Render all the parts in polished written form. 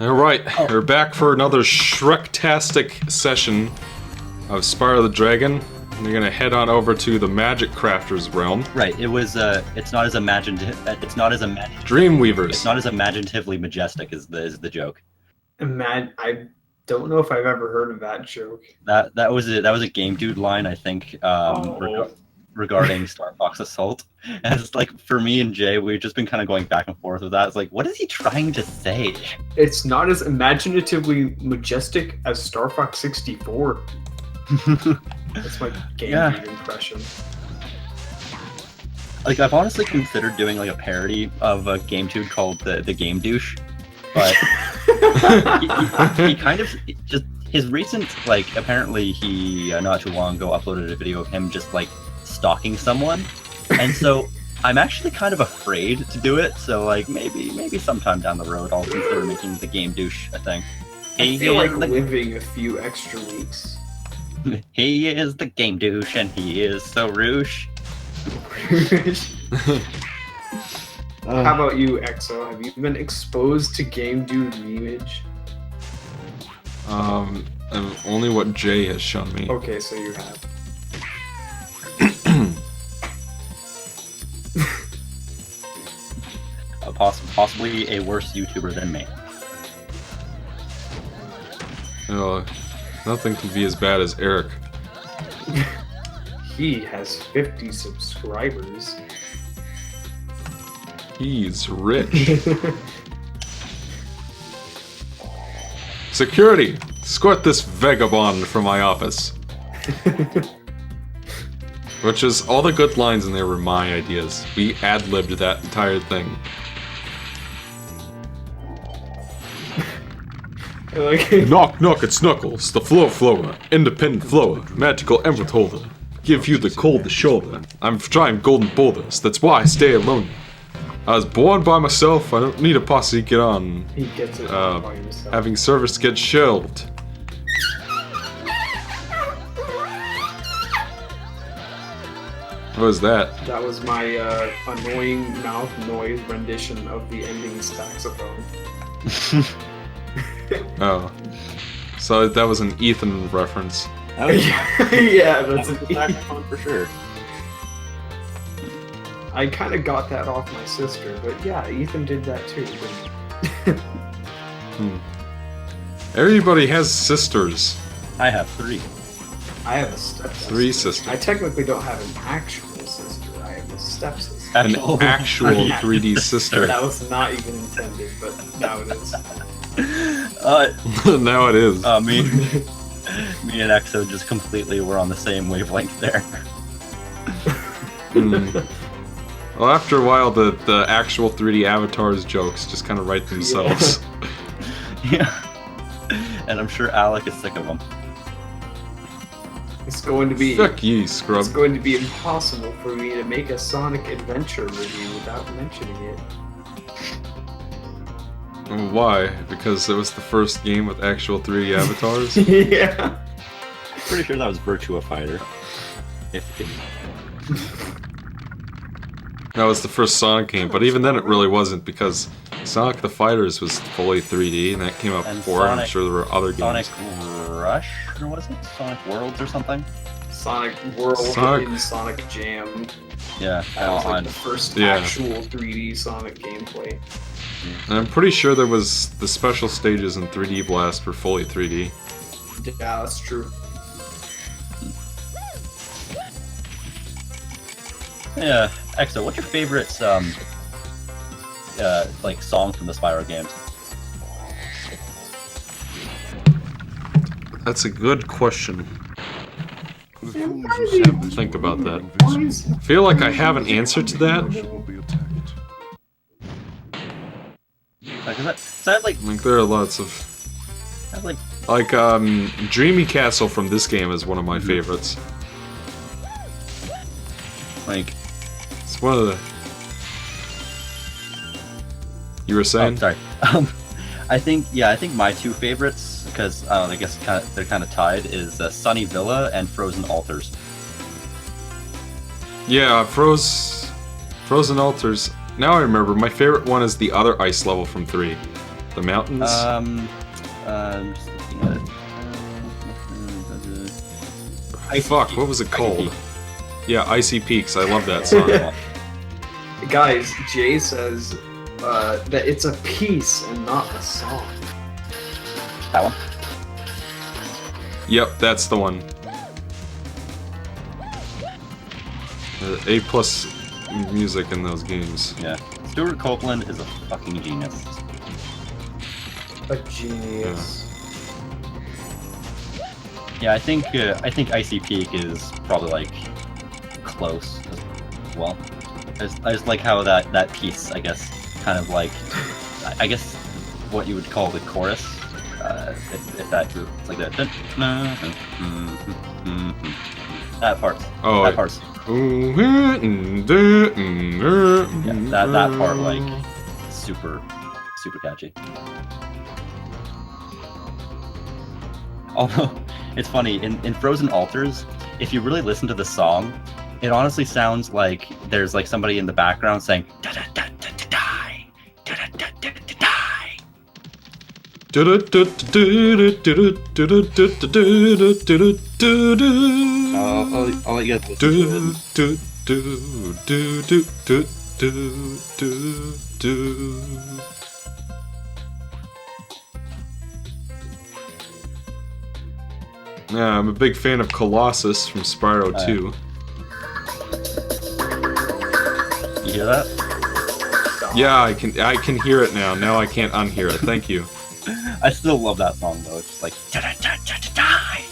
Alright, we're back for another Shrek-tastic session of Spyro the Dragon. We're gonna head on over to the Magic Crafters realm. Right. It was. It's not as imaginative. It's not as Dreamweavers. It's not as imaginatively majestic as the joke. I don't know if I've ever heard of that joke. That was a Game Dude line, I think. Regarding Star Fox Assault, and it's like for me and Jay, we've just been kind of going back and forth with that. It's like, what is he trying to say? It's not as imaginatively majestic as Star Fox 64. That's my Game Dude impression. Like, I've honestly considered doing like a parody of a Game Dude called the Game Douche, but he kind of just his recent, like, apparently he not too long ago uploaded a video of him just like stalking someone, and so I'm actually kind of afraid to do it. So like maybe sometime down the road I'll consider making the Game Douche a thing. I feel like living a few extra weeks. He is the Game Douche and he is so rouge. How about you, Exo? Have you been exposed to Game Dude memeage? Only what Jay has shown me. Okay, so you have. Possibly a worse YouTuber than me. Nothing can be as bad as Eric. He has 50 subscribers. He's rich. Security! Escort this vagabond from my office. Which is, all the good lines in there were my ideas. We ad-libbed that entire thing. Knock, knock, it's Knuckles, the floor flower, independent flower, magical emerald holder. Give you the cold shoulder. I'm trying golden boulders, that's why I stay alone. I was born by myself, I don't need a posse to get on. He gets it all by himself. Having service get shelved. What was that? That was my annoying mouth noise rendition of the ending saxophone. Oh. So that was an Ethan reference. Yeah, that's an saxophone for sure. I kind of got that off my sister, but yeah, Ethan did that too. Everybody has sisters. I have 3. I have a stepsister. 3 sisters. I technically don't have an actual sister. I have a stepsister. An actual 3D sister. That was not even intended, but now it is. Now it is. Me and Exo just completely were on the same wavelength there. Well, after a while, the actual 3D avatars jokes just kind of write themselves. Yeah. And I'm sure Alec is sick of them. It's going to be. Fuck you, scrub. It's going to be impossible for me to make a Sonic Adventure review without mentioning it. Why? Because it was the first game with actual 3D avatars? Yeah. Pretty sure that was Virtua Fighter. That was the first Sonic game, but even then it really wasn't, because Sonic the Fighters was fully 3D, and that came out before. I'm sure there were other games. Sonic Rush, or was it? Sonic Worlds or something? Sonic World and Sonic Jam. Yeah, that was like the first actual 3D Sonic gameplay. And I'm pretty sure there was the special stages in 3D Blast were fully 3D. Yeah, that's true. Yeah, Exo, what's your favorite like song from the Spyro games? That's a good question. Think about that. I feel like I have an answer to that. Like there are lots of Dreamy Castle from this game is one of my favorites. Like, it's one of the. You were saying? Oh, sorry. I think my 2 favorites, because I guess they're kind of tied, is Sunny Villa and Frozen Altars. Yeah, Frozen Altars. Now I remember. My favorite one is the other ice level from 3. The mountains? I'm just looking at it. Fuck, what was it called? Yeah, Icy Peaks. I love that song. Guys, Jay says that it's a piece and not a song. That one? Yep, that's the one. A+ music in those games. Yeah. Stuart Copeland is a fucking genius. A genius. Yeah, I think Icy Peak is probably like close as well. I just like how that piece, I guess, kind of like, I guess what you would call the chorus, if that group, it's like that. That part. Oh, that part's. Yeah, that part like super catchy. Although it's funny in Frozen Altars, if you really listen to the song, it honestly sounds like there's like somebody in the background saying da da da da da die, da da da da da die. I'll let you guys listen to it. Yeah, I'm a big fan of Colossus from Spyro 2. You hear that? Yeah, I can hear it now. Now I can't unhear it. Thank you. I still love that song though. It's just like da da da da da die.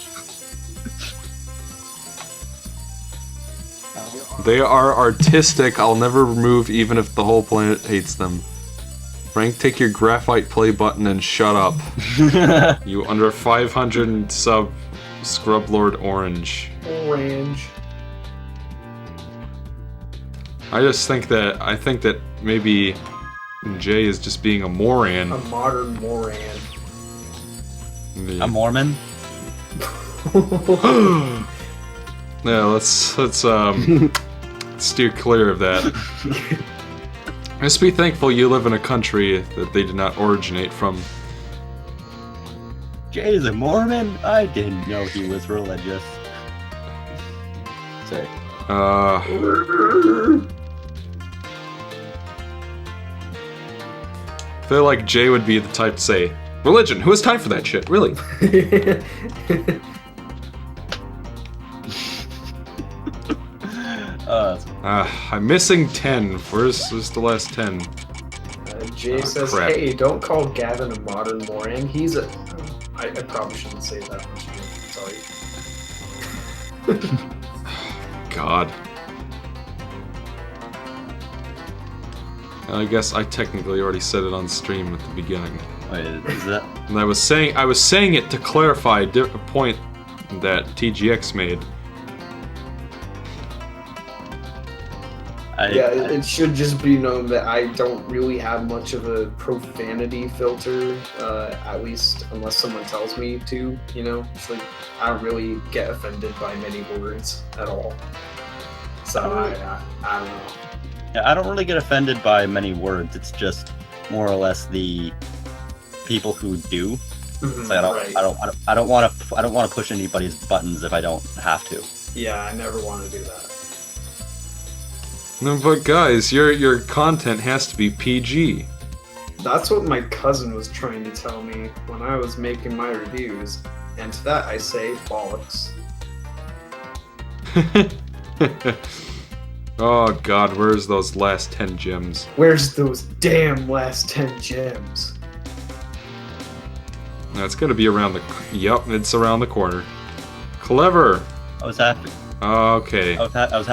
They are artistic. I'll never remove even if the whole planet hates them. Frank, take your graphite play button and shut up. You under 500 sub Scrub Lord Orange. Orange. I think that maybe Jay is just being a moron. A modern moron. A Mormon? Yeah, let's steer clear of that. Just be thankful you live in a country that they did not originate from. Jay's a Mormon? I didn't know he was religious. Sorry. I feel like Jay would be the type to say, religion, who has time for that shit, really? I'm missing 10. Where's the last 10? Jay says, crap. hey, don't call Gavin a modern moron. He's a... I probably shouldn't say that. Sorry. God. I guess I technically already said it on stream at the beginning. Wait, is that? And I was saying it to clarify a point that TGX made. It should just be known that I don't really have much of a profanity filter, at least unless someone tells me to, you know? It's like, I don't really get offended by many words at all. So, I don't know. Yeah, I don't really get offended by many words. It's just more or less the people who do. It's like I don't want to push anybody's buttons if I don't have to. Yeah, I never want to do that. No, but guys, your content has to be PG. That's what my cousin was trying to tell me when I was making my reviews, and to that I say bollocks. Oh god, where's those last 10 gems? Where's those damn last 10 gems? That's gonna be around the... Yep, it's around the corner. Clever! I was happy. Okay. I was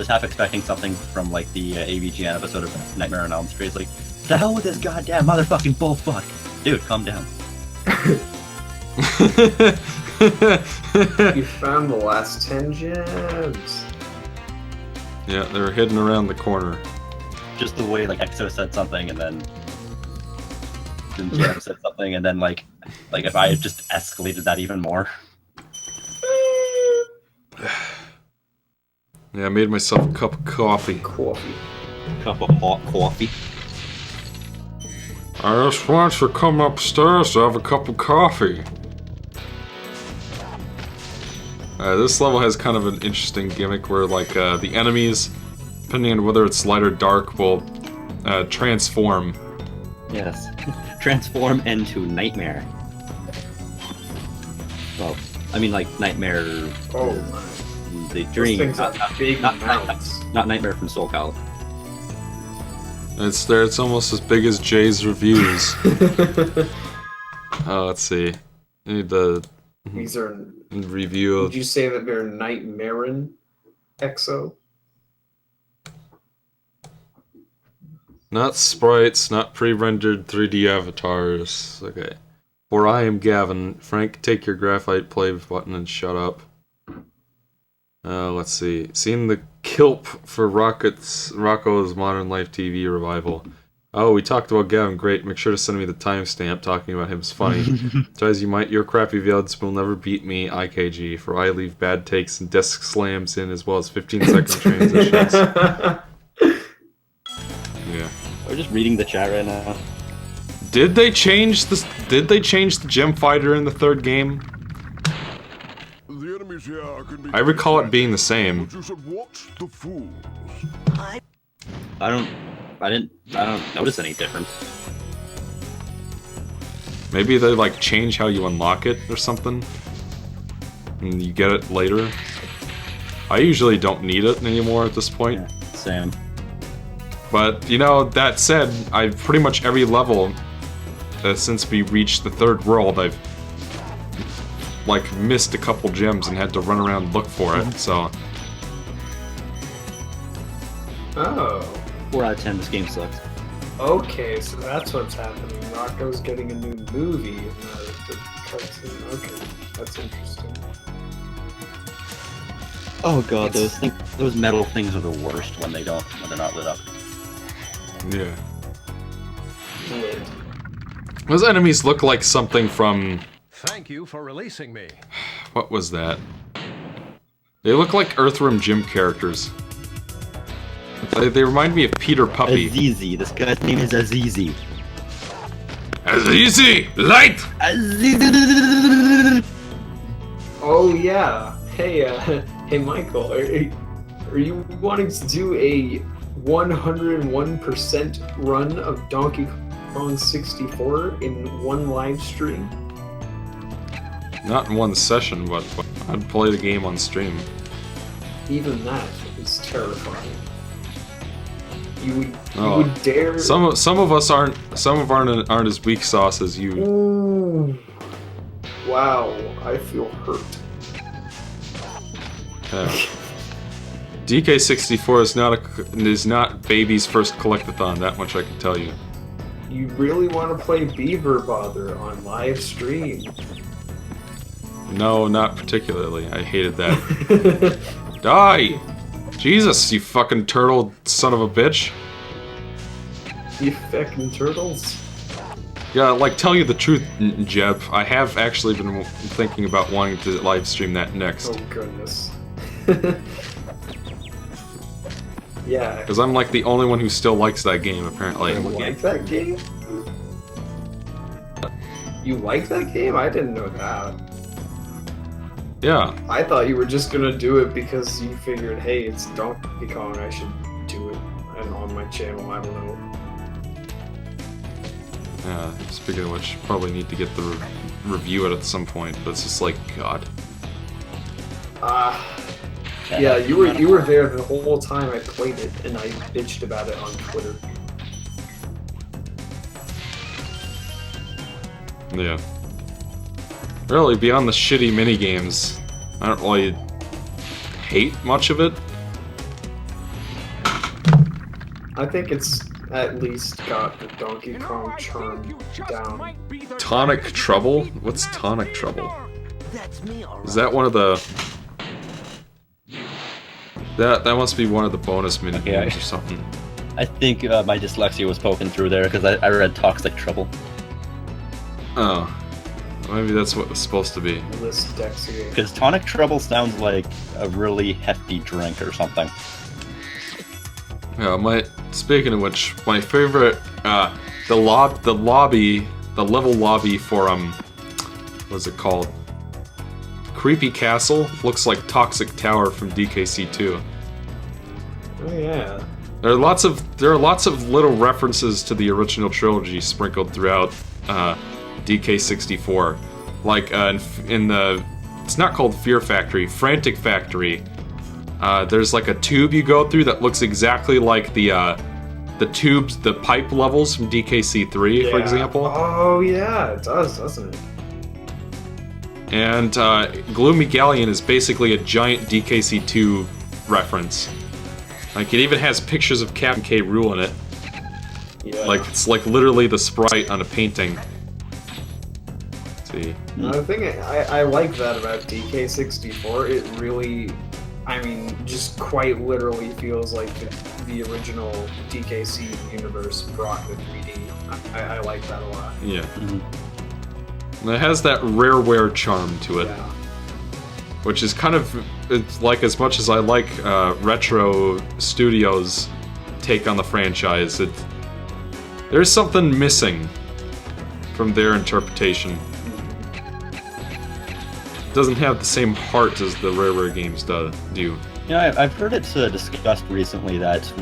half expecting something from like the AVGN episode of Nightmare on Elm Street. It's like, the hell with this goddamn motherfucking bullfuck. Dude, calm down. You found the last 10 gems. Yeah, they're hidden around the corner. Just the way like Exo said something and then Jim said something and then like if I had just escalated that even more. Yeah, I made myself a cup of coffee. Coffee. Cup of hot coffee. I just want to come upstairs to have a cup of coffee. This level has kind of an interesting gimmick where, like, the enemies, depending on whether it's light or dark, will transform. Yes. Transform into Nightmare. Well, I mean, like, Nightmare... Oh, the those dream. things are big not mouths. Nightmare from Soul Calibur. It's there. It's almost as big as Jay's reviews. Let's see. I need to These are... review. Would you say that they're Nightmarin Exo? Not sprites, not pre-rendered 3D avatars. Okay. For I am Gavin. Frank, take your graphite play button and shut up. Let's see. Seen the Kilp for Rocco's Modern Life TV revival. Oh, we talked about Gavin. Great. Make sure to send me the timestamp. Talking about him is funny. Try as you might, your crappy villains will never beat me, IKG, for I leave bad takes and desk slams in as well as 15-second transitions. Yeah. We're just reading the chat right now. Did they change the gem fighter in the third game? I recall it being the same. I don't notice any difference. Maybe they like change how you unlock it or something, and you get it later. I usually don't need it anymore at this point. Yeah, same. But you know, that said, I've pretty much every level since we reached the third world, I've like missed a couple gems and had to run around and look for it. So. Oh. 4 out of 10. This game sucks. Okay, so that's what's happening. Rocco's getting a new movie. The cartoon. Okay, that's interesting. Oh god, those metal things are the worst when they're not lit up. Yeah. Lit. Those enemies look like something from... Thank you for releasing me. What was that? They look like Earthworm Jim characters. They remind me of Peter Puppy. Azizi. This guy's name is Azizi. Azizi! Light! Azizi! Oh yeah. Hey, hey Michael, are you wanting to do a 101% run of Donkey Kong 64 in one live stream? Not in one session, but I'd play the game on stream. Even that is terrifying. You would dare. Some of us aren't as weak sauce as you. Ooh. Wow, I feel hurt. DK64 is not baby's first collectathon. That much I can tell you. You really want to play Beaver Bother on live stream? No, not particularly. I hated that. Die! Jesus, you fucking turtle son of a bitch. You fucking turtles. Yeah, like, tell you the truth, Jeb, I have actually been thinking about wanting to live stream that next. Oh goodness. Yeah. Because I'm like the only one who still likes that game, apparently. You like that game? You like that game? I didn't know that. Yeah. I thought you were just gonna do it because you figured, hey, it's Donkey Kong, I should do it and on my channel, I don't know. Yeah, speaking of which, probably need to get the review it at some point, but it's just like, God. Yeah, you were there the whole time I played it, and I bitched about it on Twitter. Yeah. Really, beyond the shitty minigames, I don't really hate much of it. I think it's at least got the Donkey Kong charm down. Tonic Trouble? What's Tonic Trouble? Is that one of the... That must be one of the bonus minigames or something. I think my dyslexia was poking through there because I read Toxic Trouble. Oh. Maybe that's what it was supposed to be. Because Tonic Trouble sounds like a really hefty drink or something. Yeah, speaking of which, my favorite the level lobby for what's it called? Creepy Castle looks like Toxic Tower from DKC2. Oh yeah. There are lots of little references to the original trilogy sprinkled throughout DK64. Like in the, it's not called Fear Factory, Frantic Factory. There's like a tube you go through that looks exactly like the tubes, the pipe levels from DKC3, for example. Oh yeah, it does, doesn't it? And Gloomy Galleon is basically a giant DKC2 reference. Like, it even has pictures of Captain K. Rool in it. Yeah. Like, it's like literally the sprite on a painting. Let's see. The thing I like that about DK64, it really, I mean, just quite literally feels like the original DKC universe brought with 3D. I like that a lot. Yeah. And it has that rareware charm to it. Yeah. Which is kind of, it's like, as much as I like Retro Studios' take on the franchise, there's something missing from their interpretation. It doesn't have the same heart as the Rareware games do. Yeah, I've heard it discussed recently that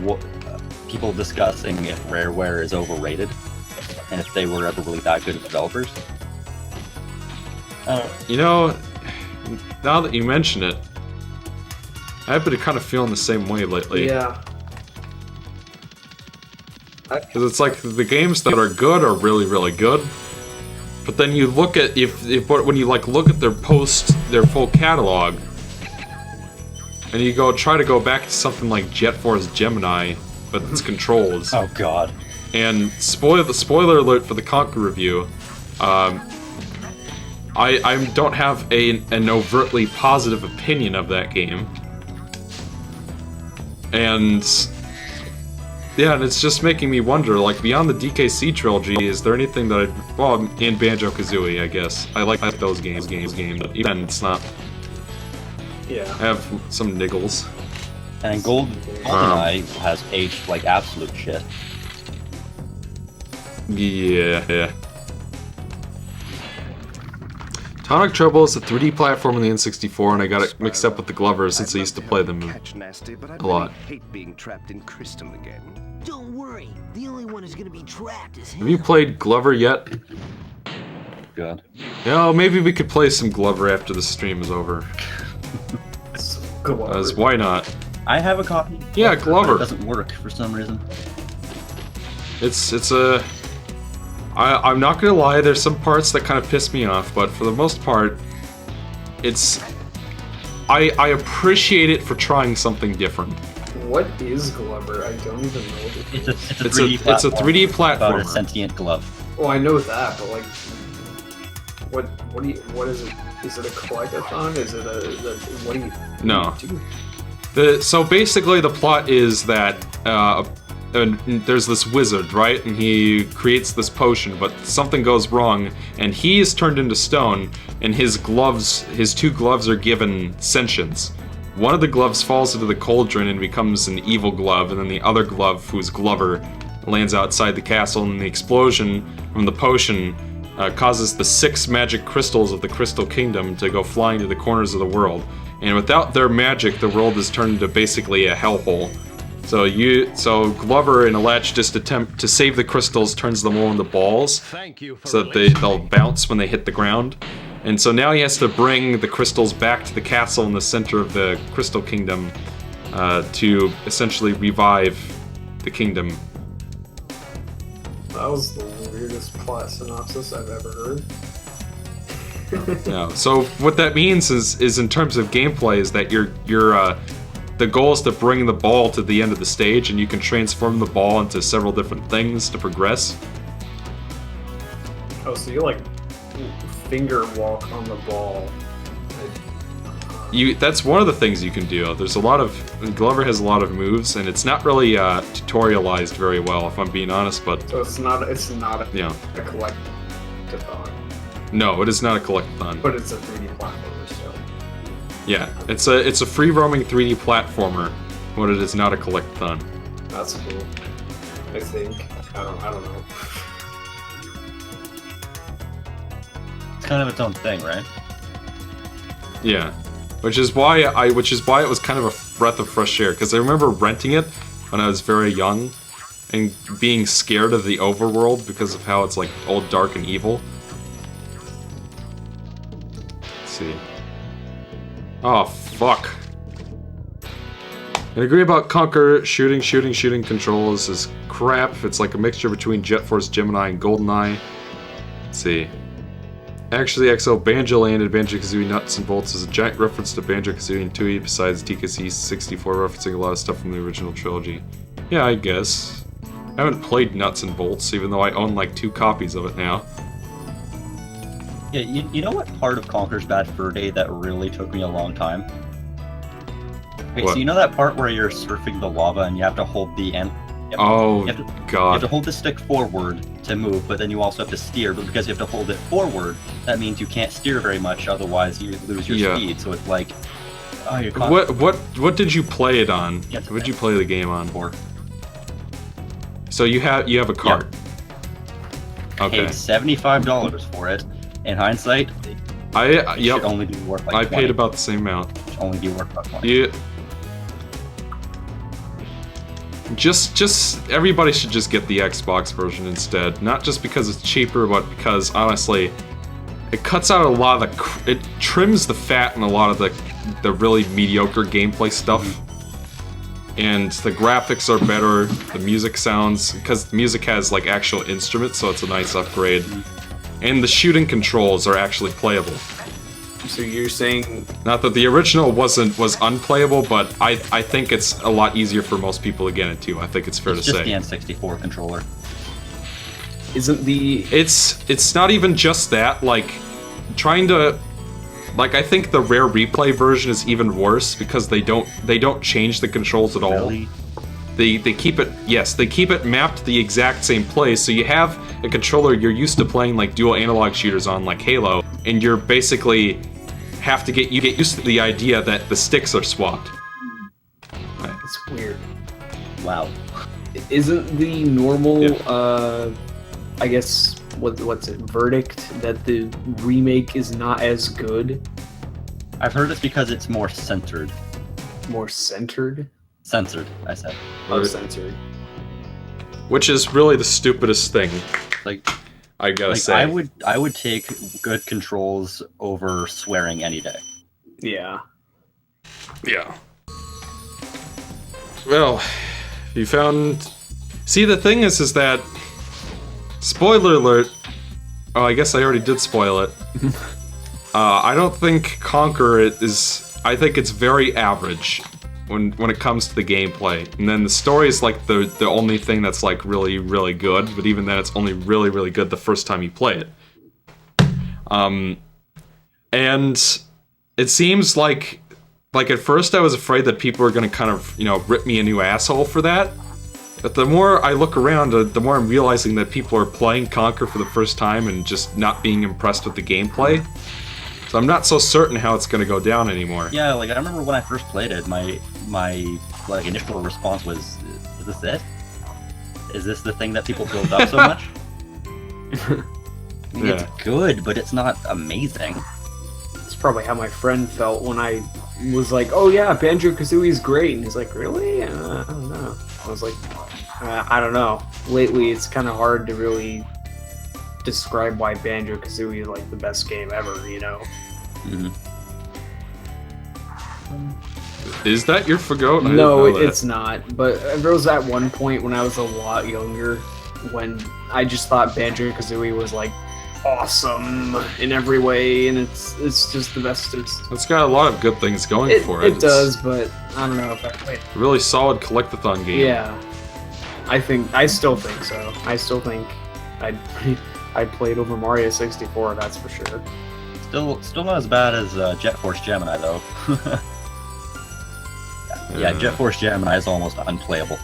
people discussing if Rareware is overrated, and if they were ever really that good of developers. You know, now that you mention it, I've been kind of feeling the same way lately. Yeah. Because it's like the games that are good are really, really good, but then you look at when you like look at their full catalog, and you try to go back to something like Jet Force Gemini, but its controls. Oh God. And spoiler alert for the Conquer review. I don't have an overtly positive opinion of that game. And yeah, and it's just making me wonder, like, beyond the DKC trilogy, is there anything that and Banjo-Kazooie, I guess. I like those games, but even then, it's not. Yeah. I have some niggles. And GoldenEye has aged like absolute shit. Yeah. Tonic Trouble is a 3D platform on the N64, and I got it mixed up with the Glover since I used to play them a lot. Hate being trapped in crystal again. Don't worry, the only one who's gonna be trapped is him. Have you played Glover yet? God. Yeah, maybe we could play some Glover after the stream is over. Glover. Why not? I have a copy. Yeah, but Glover. It doesn't work for some reason. I'm not gonna lie, there's some parts that kind of piss me off, but for the most part, I appreciate it for trying something different. What is Glover? I don't even know. It's a 3D platform. About a sentient glove. Well, I know that, but like, what is it? Is it a collectathon? Is it what do you? No. Do? So basically, the plot is that there's this wizard, right? And he creates this potion, but something goes wrong, and he is turned into stone, and his two gloves are given sentience. One of the gloves falls into the cauldron and becomes an evil glove, and then the other glove, who's Glover, lands outside the castle, and the explosion from the potion causes the 6 magic crystals of the Crystal Kingdom to go flying to the corners of the world. And without their magic, the world is turned into basically a hellhole. So Glover, in a latch-just attempt to save the crystals, turns them all into balls, so that they'll bounce when they hit the ground. And so now he has to bring the crystals back to the castle in the center of the Crystal Kingdom to essentially revive the kingdom. That was the weirdest plot synopsis I've ever heard. Yeah. So what that means is in terms of gameplay is that the goal is to bring the ball to the end of the stage, and you can transform the ball into several different things to progress. Oh, so you like finger walk on the ball? That's one of the things you can do. There's Glover has a lot of moves, and it's not really tutorialized very well, if I'm being honest. But so it's not a yeah. a collectathon. No, it is not a collectathon. But it's a 3D platformer still. Yeah, it's a free roaming 3D platformer, but it is not a collectathon. That's cool. I think. I don't know. It's kind of its own thing, right? Yeah. Which is why it was kind of a breath of fresh air, because I remember renting it when I was very young and being scared of the overworld because of how it's like all dark and evil. Let's see. Oh, fuck. I agree about Conquer. Shooting controls is crap. It's like a mixture between Jet Force Gemini and GoldenEye. Let's see. Actually, EXO Banjo-Land and Banjo-Kazooie Nuts and Bolts is a giant reference to Banjo-Kazooie and Tooie, besides DKC 64 referencing a lot of stuff from the original trilogy. Yeah, I guess. I haven't played Nuts and Bolts, even though I own like 2 copies of it now. Yeah, you know what part of Conker's Bad Fur Day that really took me a long time? Wait, What? so you know that part where you're surfing the lava and you have to hold the end? Oh, You have to God. hold the stick forward to move, but then you also have to steer. But because you have to hold it forward, that means you can't steer very much. Otherwise, you lose your Yeah. speed. So it's like, oh, you're caught. What did you play it on? Yeah, What did you play the game on? For So you have a cart. Okay. paid $75 for it. In hindsight, it Yep. should only be worth like I 20. paid about the same amount. It should only be worth about 20. Yeah. Just everybody should just get the Xbox version instead. Not just because it's cheaper, but because honestly, it cuts out a lot of it trims the fat in a lot of the really mediocre gameplay stuff. And the graphics are better, the music sounds, because the music has like actual instruments, so it's a nice upgrade. And the shooting controls are actually playable. So you're saying Not that the original was unplayable, but I think it's a lot easier for most people to get into. I think it's fair It's to just say. the N64 controller. isn't the It's not even just that. Like trying to, like I think the rare replay version is even worse because they don't change the controls at all. Really? They keep it, yes, they keep it mapped to the exact same place. So you have a controller you're used to playing like dual analog shooters on, like Halo, and you're basically you get used to the idea that the sticks are swapped. it's weird. Wow. Isn't the normal Yeah. I guess what's it, verdict that the remake is not as good, I've heard it's because it's more centered. more centered? Censored, I said. Oh, Right. censored. Which is really the stupidest thing, Like, I gotta like say. I would take good controls over swearing any day. Yeah. Yeah. Well, you found... See, the thing is that... Spoiler alert. Oh, I guess I already did spoil it. I don't think Conquer it is... I think it's very average when it comes to the gameplay. And then the story is like the only thing that's like really, really good. But even then, it's only really, really good the first time you play it. And it seems like at first I was afraid that people were gonna kind of, rip me a new asshole for that. But the more I look around, the more I'm realizing that people are playing Conquer for the first time and just not being impressed with the gameplay. So I'm not so certain how it's gonna go down anymore. Yeah, like I remember when I first played it, my like initial response was, "Is this it? Is this the thing that people build up so much?" I mean, Yeah. it's good, but it's not amazing. It's probably how my friend felt when I was like, "Oh yeah, Banjo-Kazooie is great," and he's like, "Really? I don't know." I was like, "I don't know." Lately, it's kind of hard to really describe why Banjo-Kazooie is like the best game ever. Mhm. Is that your Fagoat? I didn't No, know that. it's not. But there was at one point when I was a lot younger when I just thought Banjo-Kazooie was like awesome in every way, and it's just the best. It's got a lot of good things going for it. It does, but I don't know if I played. It's a really solid collectathon game. Yeah, I still think so. I still think I'd played over Mario 64. That's for sure. Still not as bad as Jet Force Gemini though. Yeah, Jet Force Gemini is almost unplayable.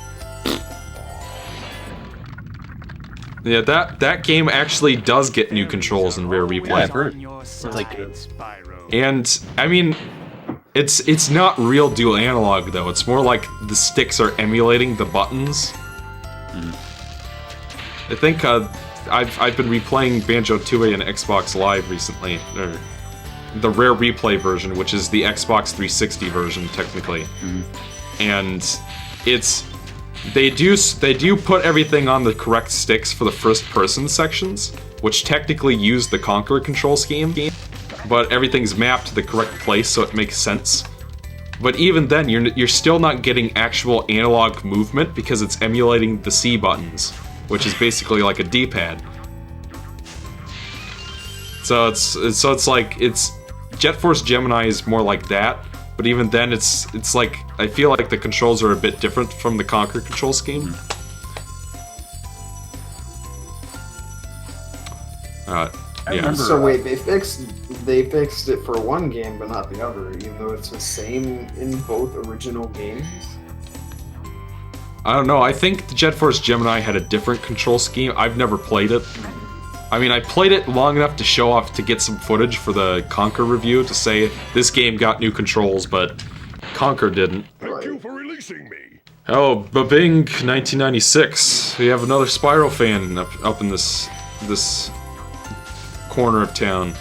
Yeah, that game actually does get new controls in Rare Yeah, Replay. I've heard. It's like And I mean, it's not real dual analog though. It's more like the sticks are emulating the buttons. I think I've been replaying Banjo-Tooie and Xbox Live recently, or the rare replay version, which is the Xbox 360 version technically, and it's they do put everything on the correct sticks for the first-person sections, which technically use the Conquer control scheme, but everything's mapped to the correct place, so it makes sense. But even then, you're still not getting actual analog movement because it's emulating the C buttons, which is basically like a D-pad. So it's like Jet Force Gemini is more like that, but even then it's like I feel like the controls are a bit different from the Conquer control scheme. Yeah. So wait, they fixed it for one game but not the other, even though it's the same in both original games? I don't know, I think the Jet Force Gemini had a different control scheme. I've never played it. I mean, I played it long enough to show off, to get some footage for the Conquer review, to say this game got new controls, but Conquer didn't. Thank you for releasing me. Oh, ba-bing, 1996. We have another Spyro fan up in this corner of town.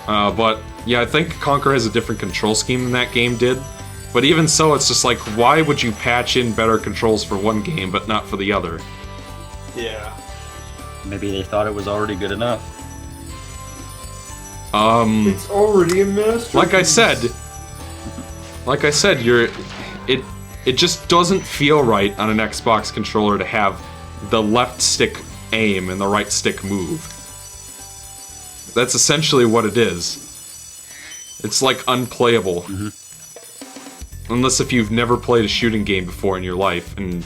But yeah, I think Conquer has a different control scheme than that game did. But even so, it's just like, why would you patch in better controls for one game but not for the other? Yeah. Maybe they thought it was already good enough. It's already a masterpiece. Like I said, it just doesn't feel right on an Xbox controller to have the left stick aim and the right stick move. That's essentially what it is. It's like unplayable. Unless if you've never played a shooting game before in your life and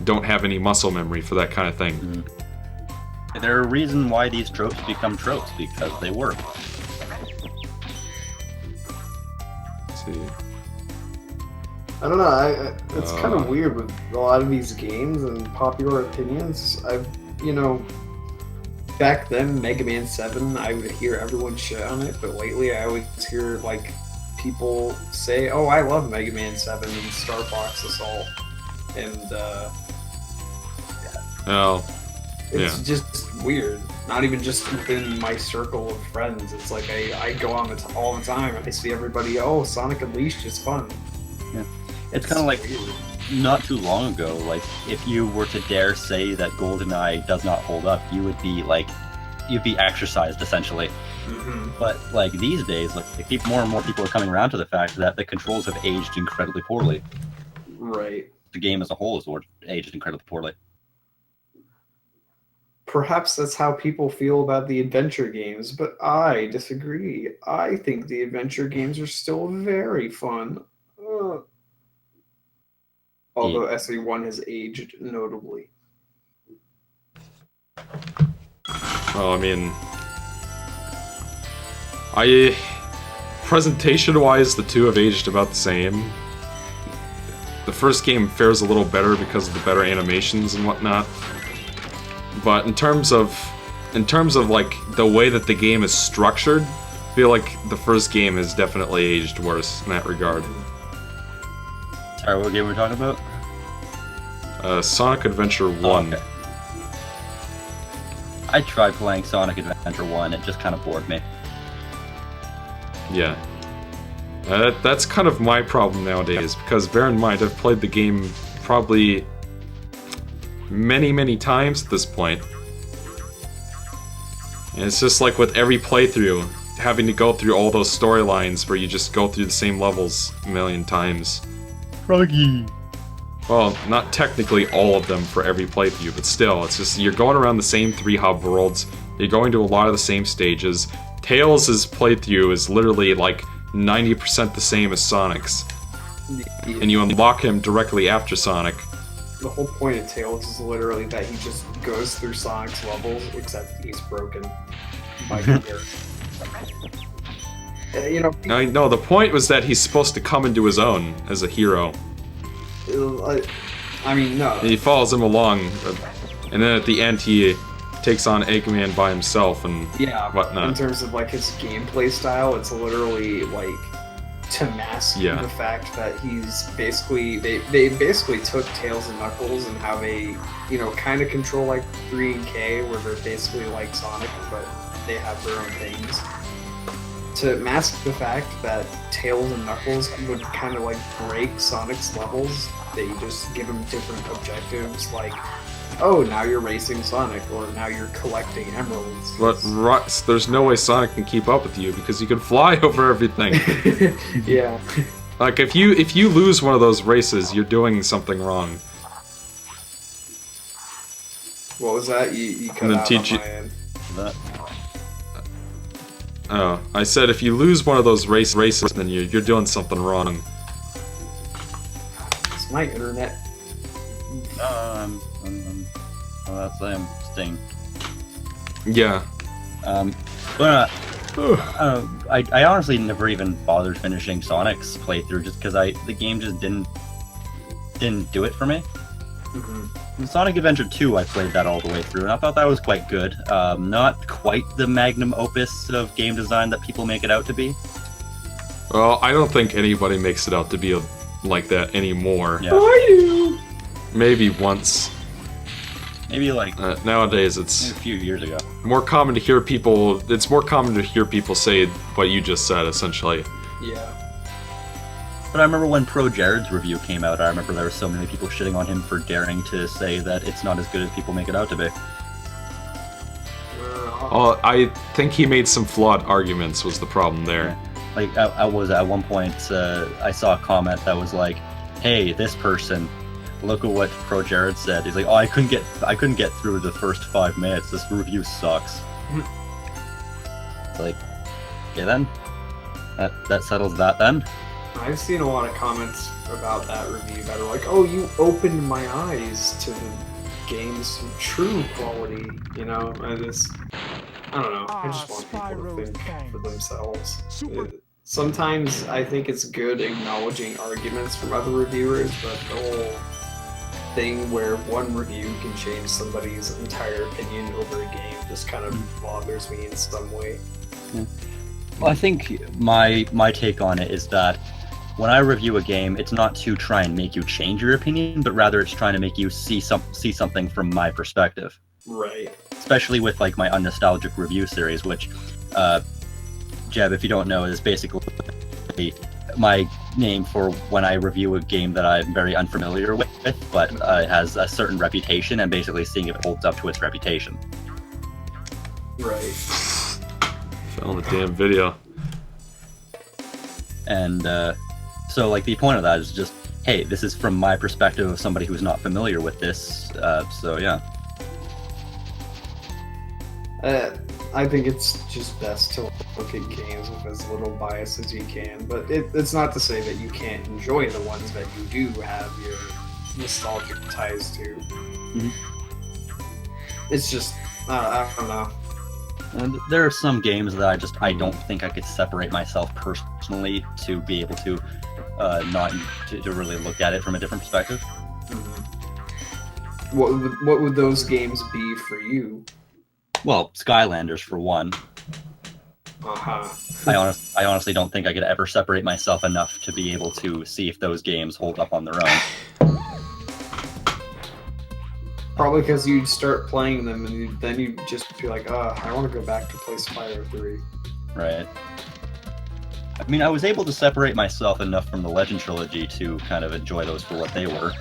don't have any muscle memory for that kind of thing. There are reasons why these tropes become tropes, because they work. Let's see. I don't know, it's kind of weird with a lot of these games and popular opinions. Back then, Mega Man 7, I would hear everyone shit on it, but lately I always hear, like, people say, oh, I love Mega Man 7 and Star Fox Assault, and, It's just weird. Not even just within my circle of friends. It's like I go on it all the time and I see everybody, oh, Sonic Unleashed is fun. Yeah. It's kind of like, not too long ago, like, if you were to dare say that GoldenEye does not hold up, you would be, like, you'd be exercised, essentially. But, like, these days, like, more and more people are coming around to the fact that the controls have aged incredibly poorly. Right. The game as a whole has aged incredibly poorly. Perhaps that's how people feel about the adventure games, but I disagree. I think the adventure games are still very fun. Although SE1 has aged notably. Well, I mean, presentation-wise, the two have aged about the same. The first game fares a little better because of the better animations and whatnot. But in terms of like the way that the game is structured, I feel like the first game has definitely aged worse in that regard. Sorry, what game were we talking about? Sonic Adventure 1. Oh, okay. I tried playing Sonic Adventure 1, it just kind of bored me. Yeah. That's kind of my problem nowadays, because bear in mind, I've played the game probably many times at this point. And it's just like with every playthrough, having to go through all those storylines where you just go through the same levels a million times. Froggy! Well, not technically all of them for every playthrough, but still, it's just, you're going around the same 3 hub worlds, you're going to a lot of the same stages. Tails' playthrough is literally like 90% the same as Sonic's. And you unlock him directly after Sonic. The whole point of Tails is literally that he just goes through Sonic's levels, except he's broken by fear. No, the point was that he's supposed to come into his own as a hero. I mean, no. And he follows him along, and then at the end he takes on Eggman by himself and whatnot. In terms of like his gameplay style, it's literally like to mask Yeah. the fact that he's basically they basically took Tails and Knuckles and how they kind of control like 3 and K, where they're basically like Sonic, but they have their own things. To mask the fact that Tails and Knuckles would kind of like break Sonic's levels, they just give him different objectives, like, oh, now you're racing Sonic, or now you're collecting emeralds. But there's no way Sonic can keep up with you because you can fly over everything. Yeah. Like if you lose one of those races, you're doing something wrong. What was that? You cut And then out on my end. That. Oh, I said if you lose one of those races, then you're doing something wrong. It's my internet. Well, that's Sting. Yeah. But I honestly never even bothered finishing Sonic's playthrough just because the game just didn't do it for me. In Sonic Adventure 2, I played that all the way through, and I thought that was quite good. Not quite the magnum opus of game design that people make it out to be. Well, I don't think anybody makes it out to be like that anymore. Yeah. Maybe once. Maybe like Nowadays, a it's few years ago. more common to hear people. It's more common to hear people say what you just said, essentially. Yeah. But I remember when Pro Jared's review came out, I remember there were so many people shitting on him for daring to say that it's not as good as people make it out to be. Oh, I think he made some flawed arguments. Was the problem there? Like, I was at one point, I saw a comment that was like, "Hey, this person, look at what Pro Jared said." He's like, "Oh, I couldn't get through the first 5 minutes. This review sucks." It's like, okay then, that settles that then. I've seen a lot of comments about that review that are like, "Oh, you opened my eyes to the game's true quality." I don't know. I just want people to think for themselves. Sometimes I think it's good acknowledging arguments from other reviewers, but the whole thing where one review can change somebody's entire opinion over a game just kind of bothers me in some way. Yeah. Well, I think my take on it is that when I review a game, it's not to try and make you change your opinion, but rather it's trying to make you see something from my perspective. Right. Especially with like my unnostalgic review series, which, Jeb, if you don't know, is basically my name for when I review a game that I'm very unfamiliar with, but it has a certain reputation, and basically seeing if it holds up to its reputation. Right. Fell in the damn video. And so like the point of that is just, hey, this is from my perspective of somebody who's not familiar with this, so yeah. I think it's just best to look at games with as little bias as you can, but it's not to say that you can't enjoy the ones that you do have your nostalgic ties to. It's just, I don't know. And there are some games that I don't think I could separate myself personally to be able to not to really look at it from a different perspective. What would those games be for you? Well, Skylanders for one. I honestly don't think I could ever separate myself enough to be able to see if those games hold up on their own. Probably because you'd start playing them and then you'd just be like, I want to go back to play Spyro 3. Right. I mean, I was able to separate myself enough from the Legend trilogy to kind of enjoy those for what they were.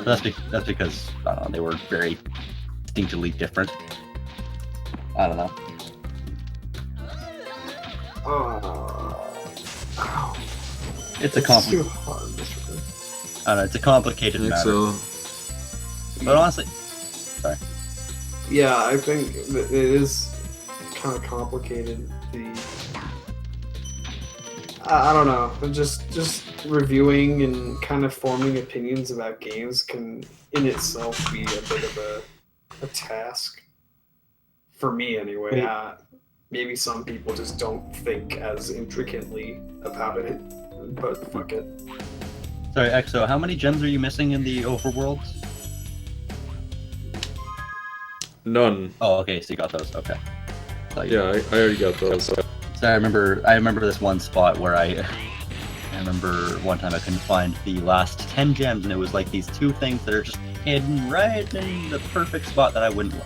That's because I don't know, they were very distinctly different. I don't know. It's a too hard, I don't know, it's a complicated matter. So. But honestly, sorry. Yeah, I think it is kind of complicated. I don't know. Just reviewing and kind of forming opinions about games can, in itself, be a bit of a task. For me, anyway. Maybe some people just don't think as intricately about it, but fuck it. Sorry, Exo, how many gems are you missing in the overworlds? None. Oh, okay, so you got those. Okay. Yeah, I already got those. So I remember this one spot where I remember one time I couldn't find the last 10 gems, and it was like these two things that are just hidden right in the perfect spot that I wouldn't look.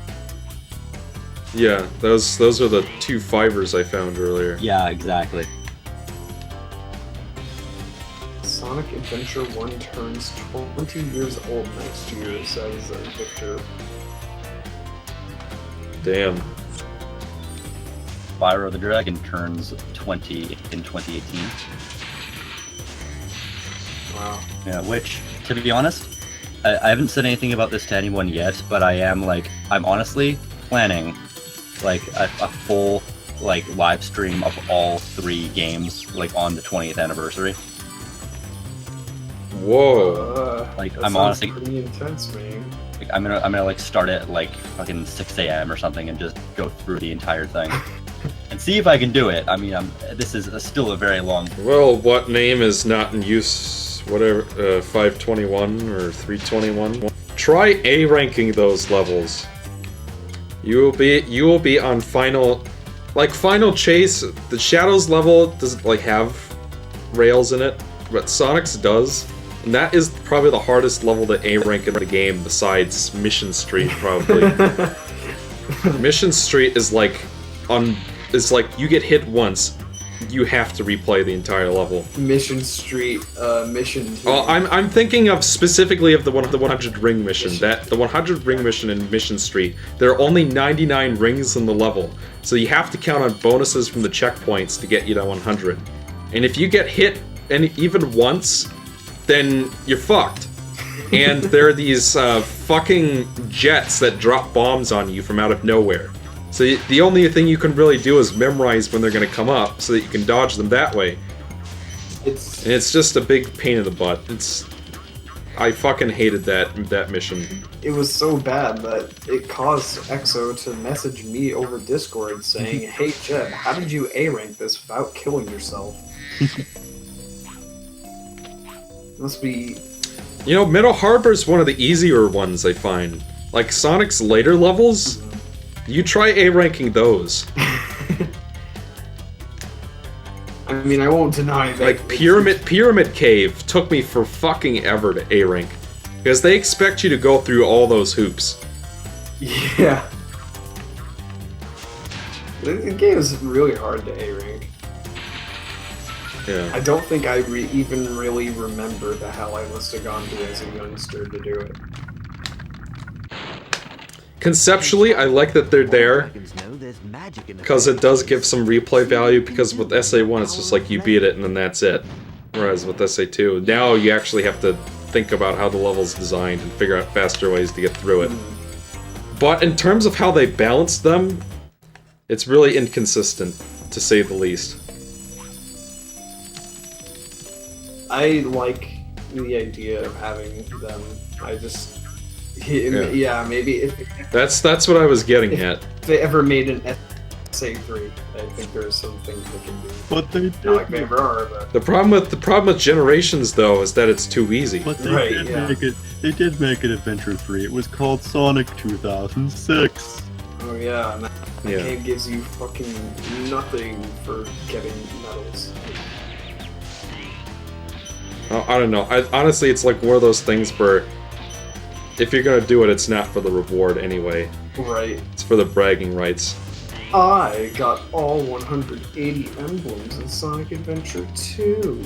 Yeah, those are the 2 fivers I found earlier. Yeah, exactly. Sonic Adventure 1 turns 20 years old next year, says Victor. Damn. Spyro the Dragon turns 20 in 2018. Wow. Yeah, which, to be honest, I haven't said anything about this to anyone yet, but I'm honestly planning like a full like live stream of all 3 games like on the 20th anniversary. Whoa. Like, that I'm sounds honestly- pretty intense, man. Like, I'm gonna like start at like fucking 6 a.m. or something and just go through the entire thing and see if I can do it. I mean, this is still a very long. Well, what name is not in use? Whatever, 521 or 321. Try A ranking those levels. You will be on final chase. The Shadows level doesn't like have rails in it, but Sonic's does. And that is probably the hardest level to A rank in the game besides Mission Street, probably. Mission Street is like you get hit once, you have to replay the entire level. Mission Street, Mission 2. Oh, I'm thinking of specifically of the 100 ring mission. The 100 ring mission in Mission Street. There are only 99 rings in the level, so you have to count on bonuses from the checkpoints to get you to 100. And if you get hit even once, then you're fucked. And there are these fucking jets that drop bombs on you from out of nowhere. So the only thing you can really do is memorize when they're going to come up so that you can dodge them that way. And it's just a big pain in the butt. I fucking hated that mission. It was so bad that it caused Exo to message me over Discord saying, "Hey Jed, how did you A rank this without killing yourself?" Must be... You know, Middle Harbor's one of the easier ones, I find. Like, Sonic's later levels, you try A-ranking those. I mean, I won't deny that... Like, Pyramid Cave took me for fucking ever to A-rank. Because they expect you to go through all those hoops. Yeah. The game is really hard to A-rank. Yeah. I don't think I even really remember the hell I must have gone through as a youngster to do it. Conceptually, I like that they're there, because it does give some replay value, because with SA1 it's just like you beat it and then that's it. Whereas with SA2, now you actually have to think about how the level's designed and figure out faster ways to get through it. But in terms of how they balance them, it's really inconsistent, to say the least. I like the idea of having them. I just... Yeah, maybe if That's what I was getting at. they ever made an SA3, I think there's some things they can do. But they did. Not like they ever are, but... The problem with Generations, though, is that it's too easy. But they Right, did yeah. make it. They did make it Adventure 3. It was called Sonic 2006. Oh yeah, and that Yeah. game gives you fucking nothing for getting medals. I don't know. Honestly, it's like one of those things where if you're gonna do it, it's not for the reward anyway. Right. It's for the bragging rights. I got all 180 emblems in Sonic Adventure 2.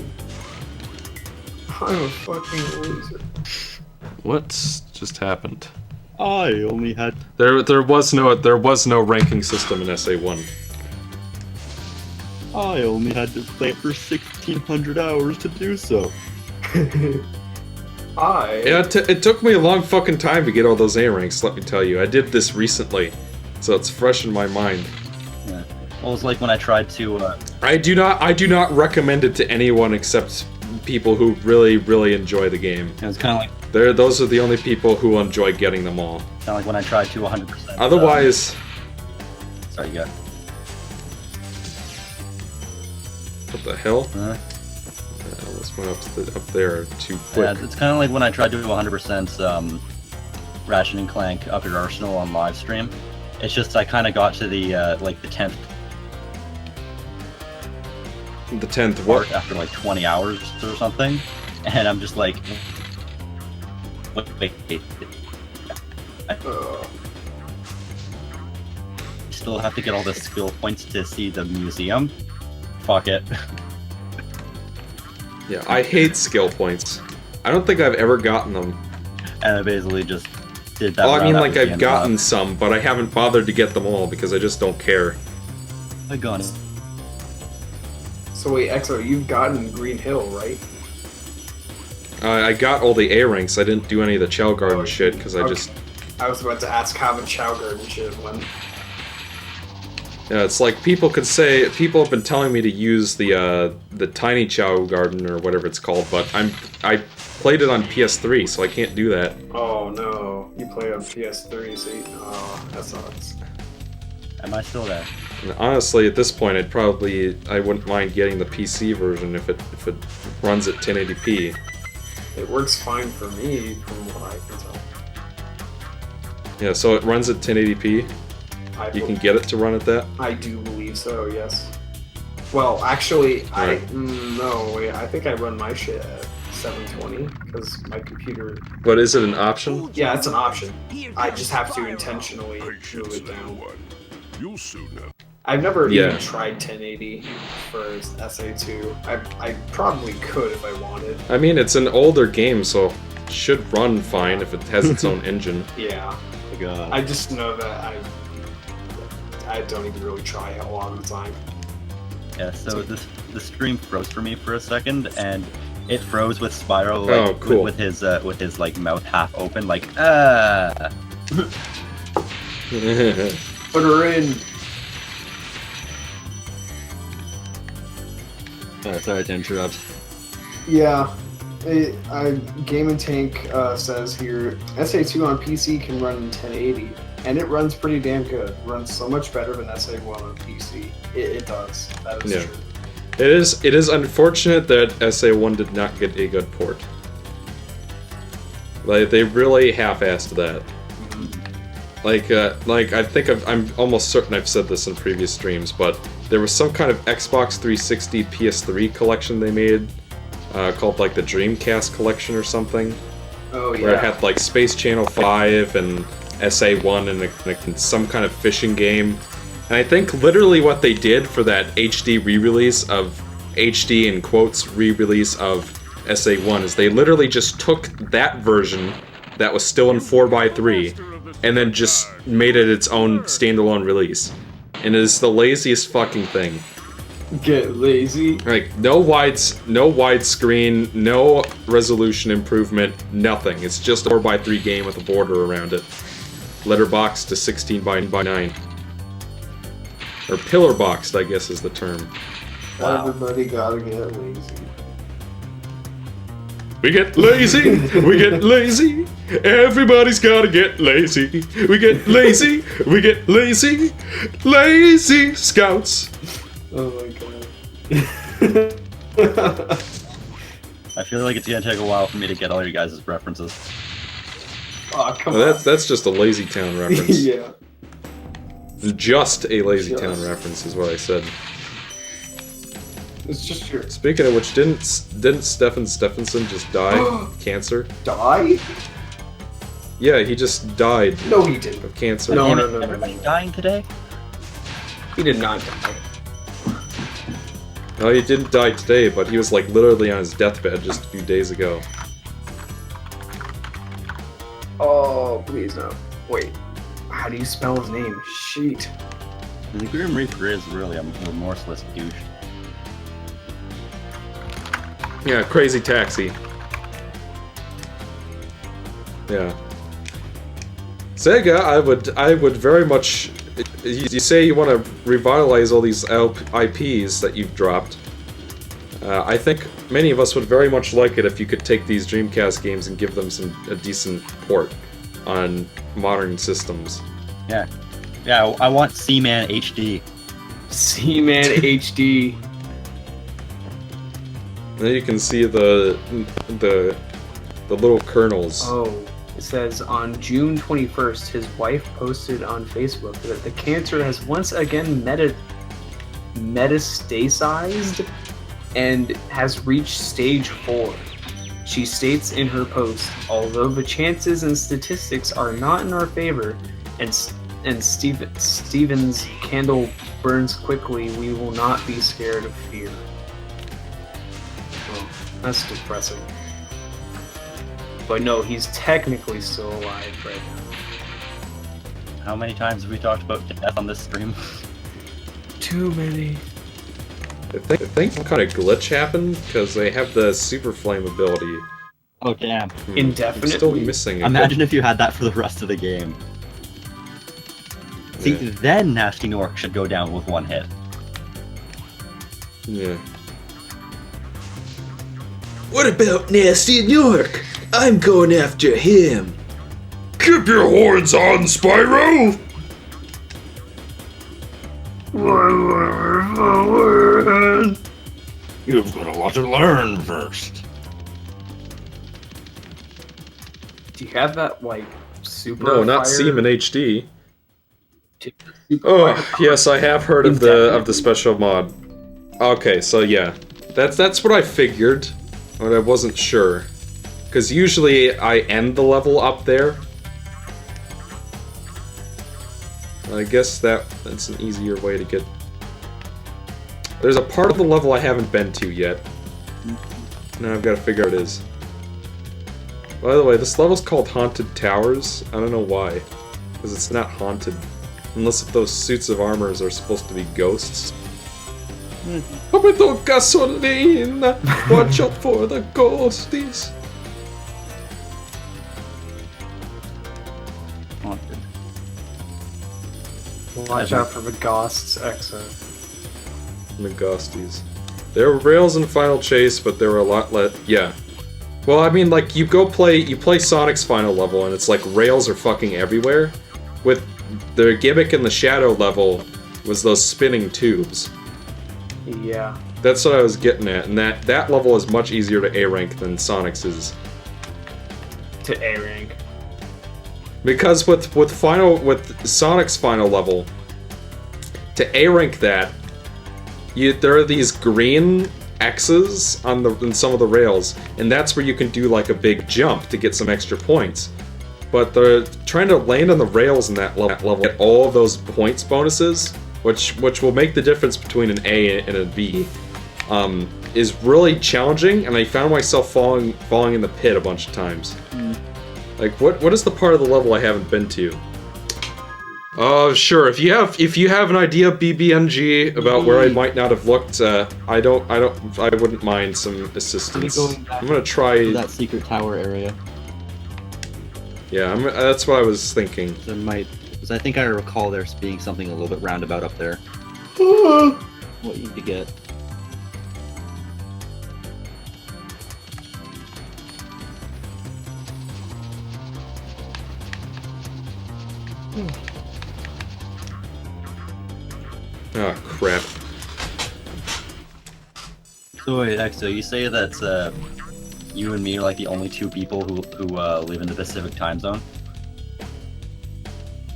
I'm a fucking loser. What just happened? I only had. There was no ranking system in SA1. I only had to play it for 1,600 hours to do so. Yeah, it took me a long fucking time to get all those A ranks. Let me tell you, I did this recently, so it's fresh in my mind. Yeah. Well, it was like when I tried to. I do not recommend it to anyone except people who really enjoy the game. It was kind of like. Those are the only people who enjoy getting them all. Kind of like when I tried to 100%. Otherwise, Sorry, go. what the hell? Huh? I almost went up there too quick. Yeah, it's kind of like when I tried to do 100% Ratchet and Clank Up Your Arsenal on live stream. It's just I kind of got to the like the 10th. The 10th what? after like 20 hours or something, and I'm just like, wait. Still have to get all the skill points to see the museum. Fuck it. Yeah, I hate skill points. I don't think I've ever gotten them. And I basically just did that. Well, I round. mean, That like, was the I've end gotten of some, but I haven't bothered to get them all because I just don't care. that. I got it. So wait, Exo, you've gotten Green Hill, right? I got all the A ranks. I didn't do any of the Chow Garden shit because I Okay. just... I was about to ask how the Chow Garden shit went. Yeah, it's like people could say... People have been telling me to use the Tiny Chow Garden or whatever it's called, but I played it on PS3, so I can't do that. Oh no, you play on PS3, so oh, that sucks. Am I still there? And honestly, at this point, I wouldn't mind getting the PC version if it runs at 1080p. It works fine for me, from what I can tell. Yeah, so it runs at 1080p. You can get it to run at that. I do believe so, yes. Well, actually, no, wait, I think I run my shit at 720, because my computer... But is it an option? Yeah, it's an option. I just have to intentionally move it down. You'll soon know. I've never Yeah. even tried 1080 for SA2. I probably could if I wanted. I mean, it's an older game, so it should run fine if it has its own engine. Yeah. God. I just know that I don't even really try it a lot of the time. Yeah, so the stream froze for me for a second, and it froze with Spyro, like, Oh, cool. with his like mouth half open, like Put her in. Sorry to interrupt. Yeah. Game and Tank says here, SA2 on PC can run in 1080, and it runs pretty damn good. It runs so much better than SA1 on PC. It does. That is Yeah. true. It is unfortunate that SA1 did not get a good port. Like, they really half-assed that. Like I think I'm almost certain I've said this in previous streams, but there was some kind of Xbox 360 PS3 collection they made, called like the Dreamcast collection or something, Oh yeah. where it had like Space Channel 5 and SA1 and some kind of fishing game. And I think literally what they did for that HD re-release of HD in quotes re-release of SA1 is they literally just took that version that was still in 4x3 and then just made it its own standalone release. And it is the laziest fucking thing. Get lazy. Like, no widescreen, no resolution improvement, nothing. It's just a 4x3 game with a border around it. Letterboxed to 16:9. Or pillar boxed, I guess is the term. Wow. Everybody gotta get lazy. We get lazy, we get lazy, everybody's gotta get lazy. We get lazy, we get lazy, lazy scouts. Oh my god. I feel like it's gonna take a while for me to get all your guys' references. Oh, come Well, on. that's just a Lazy Town reference. Yeah. Just a Lazy Just. Town reference is what I said. It's just your Speaking of which, didn't Stephenson just die? Cancer? die? Yeah, he just died No, he didn't. of cancer. No, Damn no, it, no, no, everybody no. dying today? He did not die. No, he didn't die today, but he was like literally on his deathbed just a few days ago. Oh, please no. Wait. How do you spell his name? Sheet. The Grim Reaper is really a remorseless douche. Yeah, Crazy Taxi. Yeah. Sega, I would very much. You say you want to revitalize all these IPs that you've dropped. I think many of us would very much like it if you could take these Dreamcast games and give them a decent port on modern systems. Yeah. Yeah, I want Seaman HD. Seaman HD. Then you can see the little kernels. Oh, it says on June 21st, his wife posted on Facebook that the cancer has once again metastasized and has reached stage 4. She states in her post, although the chances and statistics are not in our favor, and Steven's candle burns quickly, we will not be scared of fear. Oh, that's depressing. But no, he's technically still alive right now. How many times have we talked about death on this stream? Too many. I think some kind of glitch happened because they have the super flame ability. Oh damn. Indefinitely. I'm still missing it. Imagine if you had that for the rest of the game. See, Yeah. then Nasty Nork should go down with one hit. Yeah. What about Nasty York? I'm going after him. Keep your horns on, Spyro! You've got a lot to learn first. Do you have that, like, super No, not fire? Seaman HD. Super Oh, fire yes, I have heard of the Indefinitely. special mod. Okay, so yeah, that's what I figured, but I wasn't sure, because usually I end the level up there. I guess that's an easier way to get. There's a part of the level I haven't been to yet. Now I've got to figure out what it is. By the way, this level's called Haunted Towers. I don't know why, because it's not haunted. Unless if those suits of armors are supposed to be ghosts. Papito gasolina, watch out for the ghosties. Haunted. Watch out for the ghosts, Exo. The ghosties. There were rails in Final Chase, but there were a lot less. Yeah. Well, I mean, like, you play Sonic's final level, and it's like rails are fucking everywhere. With the gimmick in the Shadow level was those spinning tubes. Yeah. That's what I was getting at, and that level is much easier to A rank than Sonic's is. To A rank. Because with Sonic's final level, to A rank that, there are these green X's in some of the rails, and that's where you can do like a big jump to get some extra points. But they're trying to land on the rails in that level, get all of those points bonuses, which will make the difference between an A and a B, is really challenging, and I found myself falling in the pit a bunch of times. Like, what is the part of the level I haven't been to? Oh, sure. If you have an idea, BBNG, about where I might not have looked, I wouldn't mind some assistance. I'm gonna try that secret tower area. Yeah, that's what I was thinking. There might, because I think I recall there being something a little bit roundabout up there. What you need to get. Oh, crap. So wait, Exo, you say that you and me are like the only two people who live in the Pacific time zone?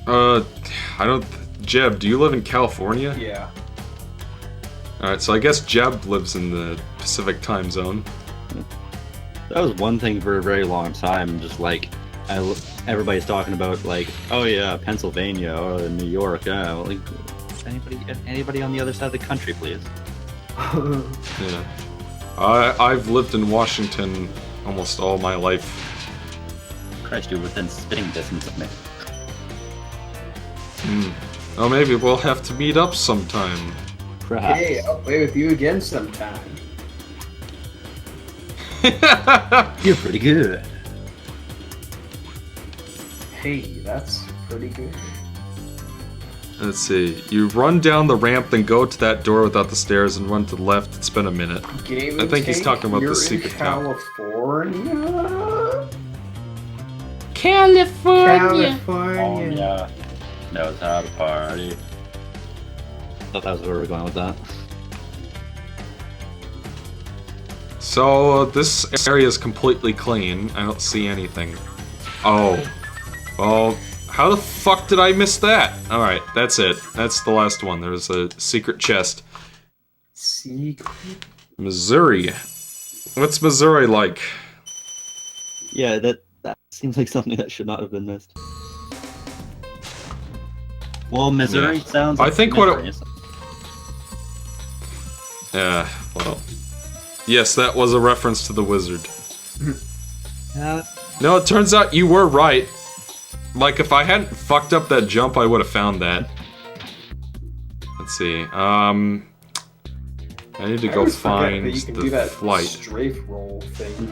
I don't... Jeb, do you live in California? Yeah. Alright, so I guess Jeb lives in the Pacific time zone. That was one thing for a very long time, just like, everybody's talking about like, oh yeah, Pennsylvania or New York, yeah, like, anybody on the other side of the country, please. Yeah. I've lived in Washington almost all my life. Christ, you're within spitting distance of me. Oh, maybe we'll have to meet up sometime. Perhaps. Hey, I'll play with you again sometime. You're pretty good. Hey, that's pretty good. Let's see. You run down the ramp, then go to that door without the stairs, and run to the left. It's been a minute. Game I think he's Tank, talking about you're the secret in tower. California. California. Oh yeah. Knows how to party. Thought that was where we were going with that. So, this area is completely clean. I don't see anything. Oh. Well, how the fuck did I miss that? Alright, that's it. That's the last one. There's a secret chest. Secret Missouri. What's Missouri like? Yeah, that seems like something that should not have been missed. Well, Missouri sounds I like think what it- Missouri. Well. Yes, that was a reference to the wizard. Yeah. No, it turns out you were right. Like, if I hadn't fucked up that jump, I would have found that. Let's see, I need to go find the flight. Strafe roll thing.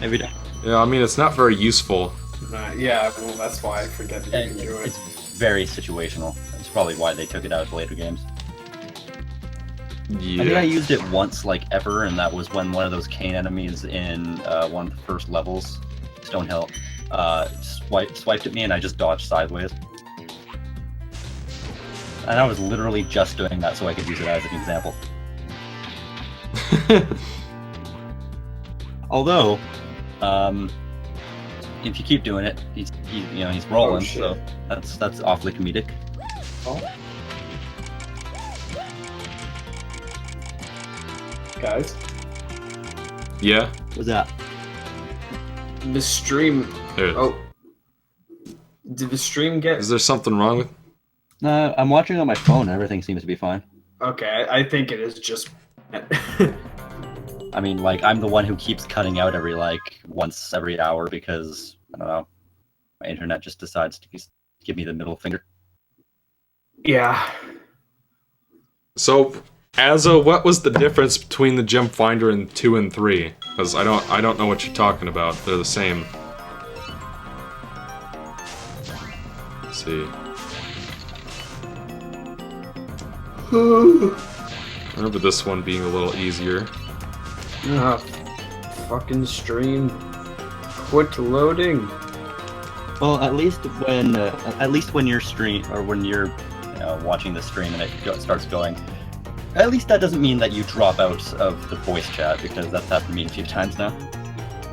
Every day. Yeah, I mean, it's not very useful. Yeah, well, that's why I forget that you can do it. It's very situational. That's probably why they took it out of later games. Yeah. I think I used it once, like, ever, and that was when one of those cane enemies in one of the first levels, Stonehill, swiped at me and I just dodged sideways. And I was literally just doing that so I could use it as an example. Although, if you keep doing it, he's rolling, so that's awfully comedic. Oh. Guys, Yeah? What's that? the stream. There. Oh, did the stream get? Is there something wrong with... No, I'm watching on my phone. Everything seems to be fine. Okay, I think it is just. I mean, like, I'm the one who keeps cutting out once every hour because, I don't know, my internet just decides to give me the middle finger. Yeah. So, Azzo, what was the difference between the Gem Finder in 2 and 3? Because I don't know what you're talking about. They're the same. Let's see. I remember this one being a little easier. Fucking stream. Quit loading. Well, at least when you're stream or when you're watching the stream and it starts going, at least that doesn't mean that you drop out of the voice chat, because that's happened to me a few times now.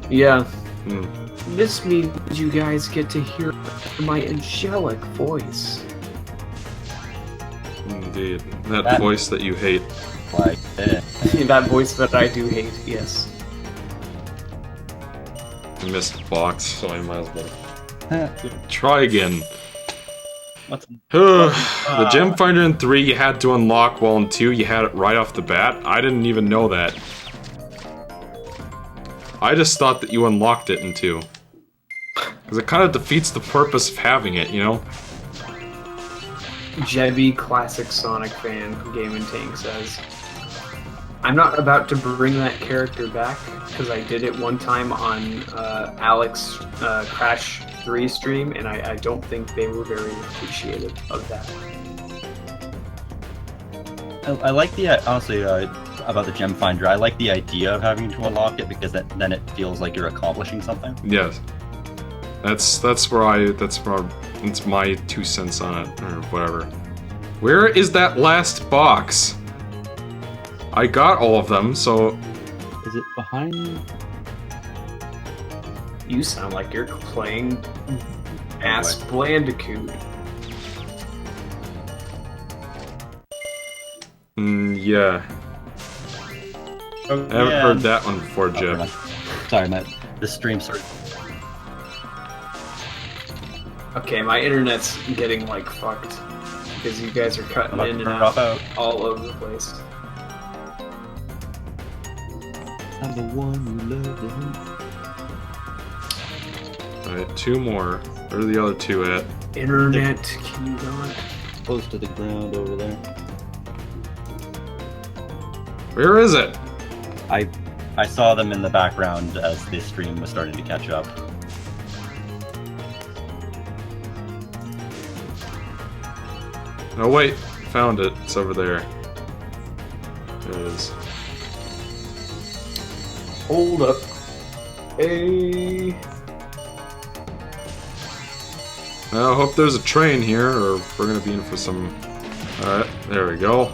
Yeah. Hmm. This means you guys get to hear my angelic voice. Indeed. That voice that you hate. Like, That voice that I do hate, yes. I missed a box, so I might as well try again. What's The Gem Finder in 3 you had to unlock, while in 2 you had it right off the bat. I didn't even know that. I just thought that you unlocked it in 2. Because it kind of defeats the purpose of having it, you know? Jebby, classic Sonic fan, Game and Tank says. I'm not about to bring that character back, because I did it one time on Alex Crash 3 stream, and I don't think they were very appreciative of that. I like the, honestly, about the Gem Finder, I like the idea of having to unlock it, because then it feels like you're accomplishing something. Yes. That's my 2 cents on it, or whatever. Where is that last box? I got all of them, so... Is it behind you? You sound like you're playing Ass Blandicoot. Yeah. I haven't heard that one before, Jeff. Sorry, Matt. The stream started. Okay, my internet's getting, like, fucked. Because you guys are cutting in and out all over the place. I'm the one who loved it. Alright, 2 more. Where are the other 2 at? Internet, can you not? Close to the ground over there. Where is it? I saw them in the background as the stream was starting to catch up. Oh wait, found it. It's over there. There it is. Hold up. Hey. I hope there's a train here, or we're gonna be in for some... Alright, there we go.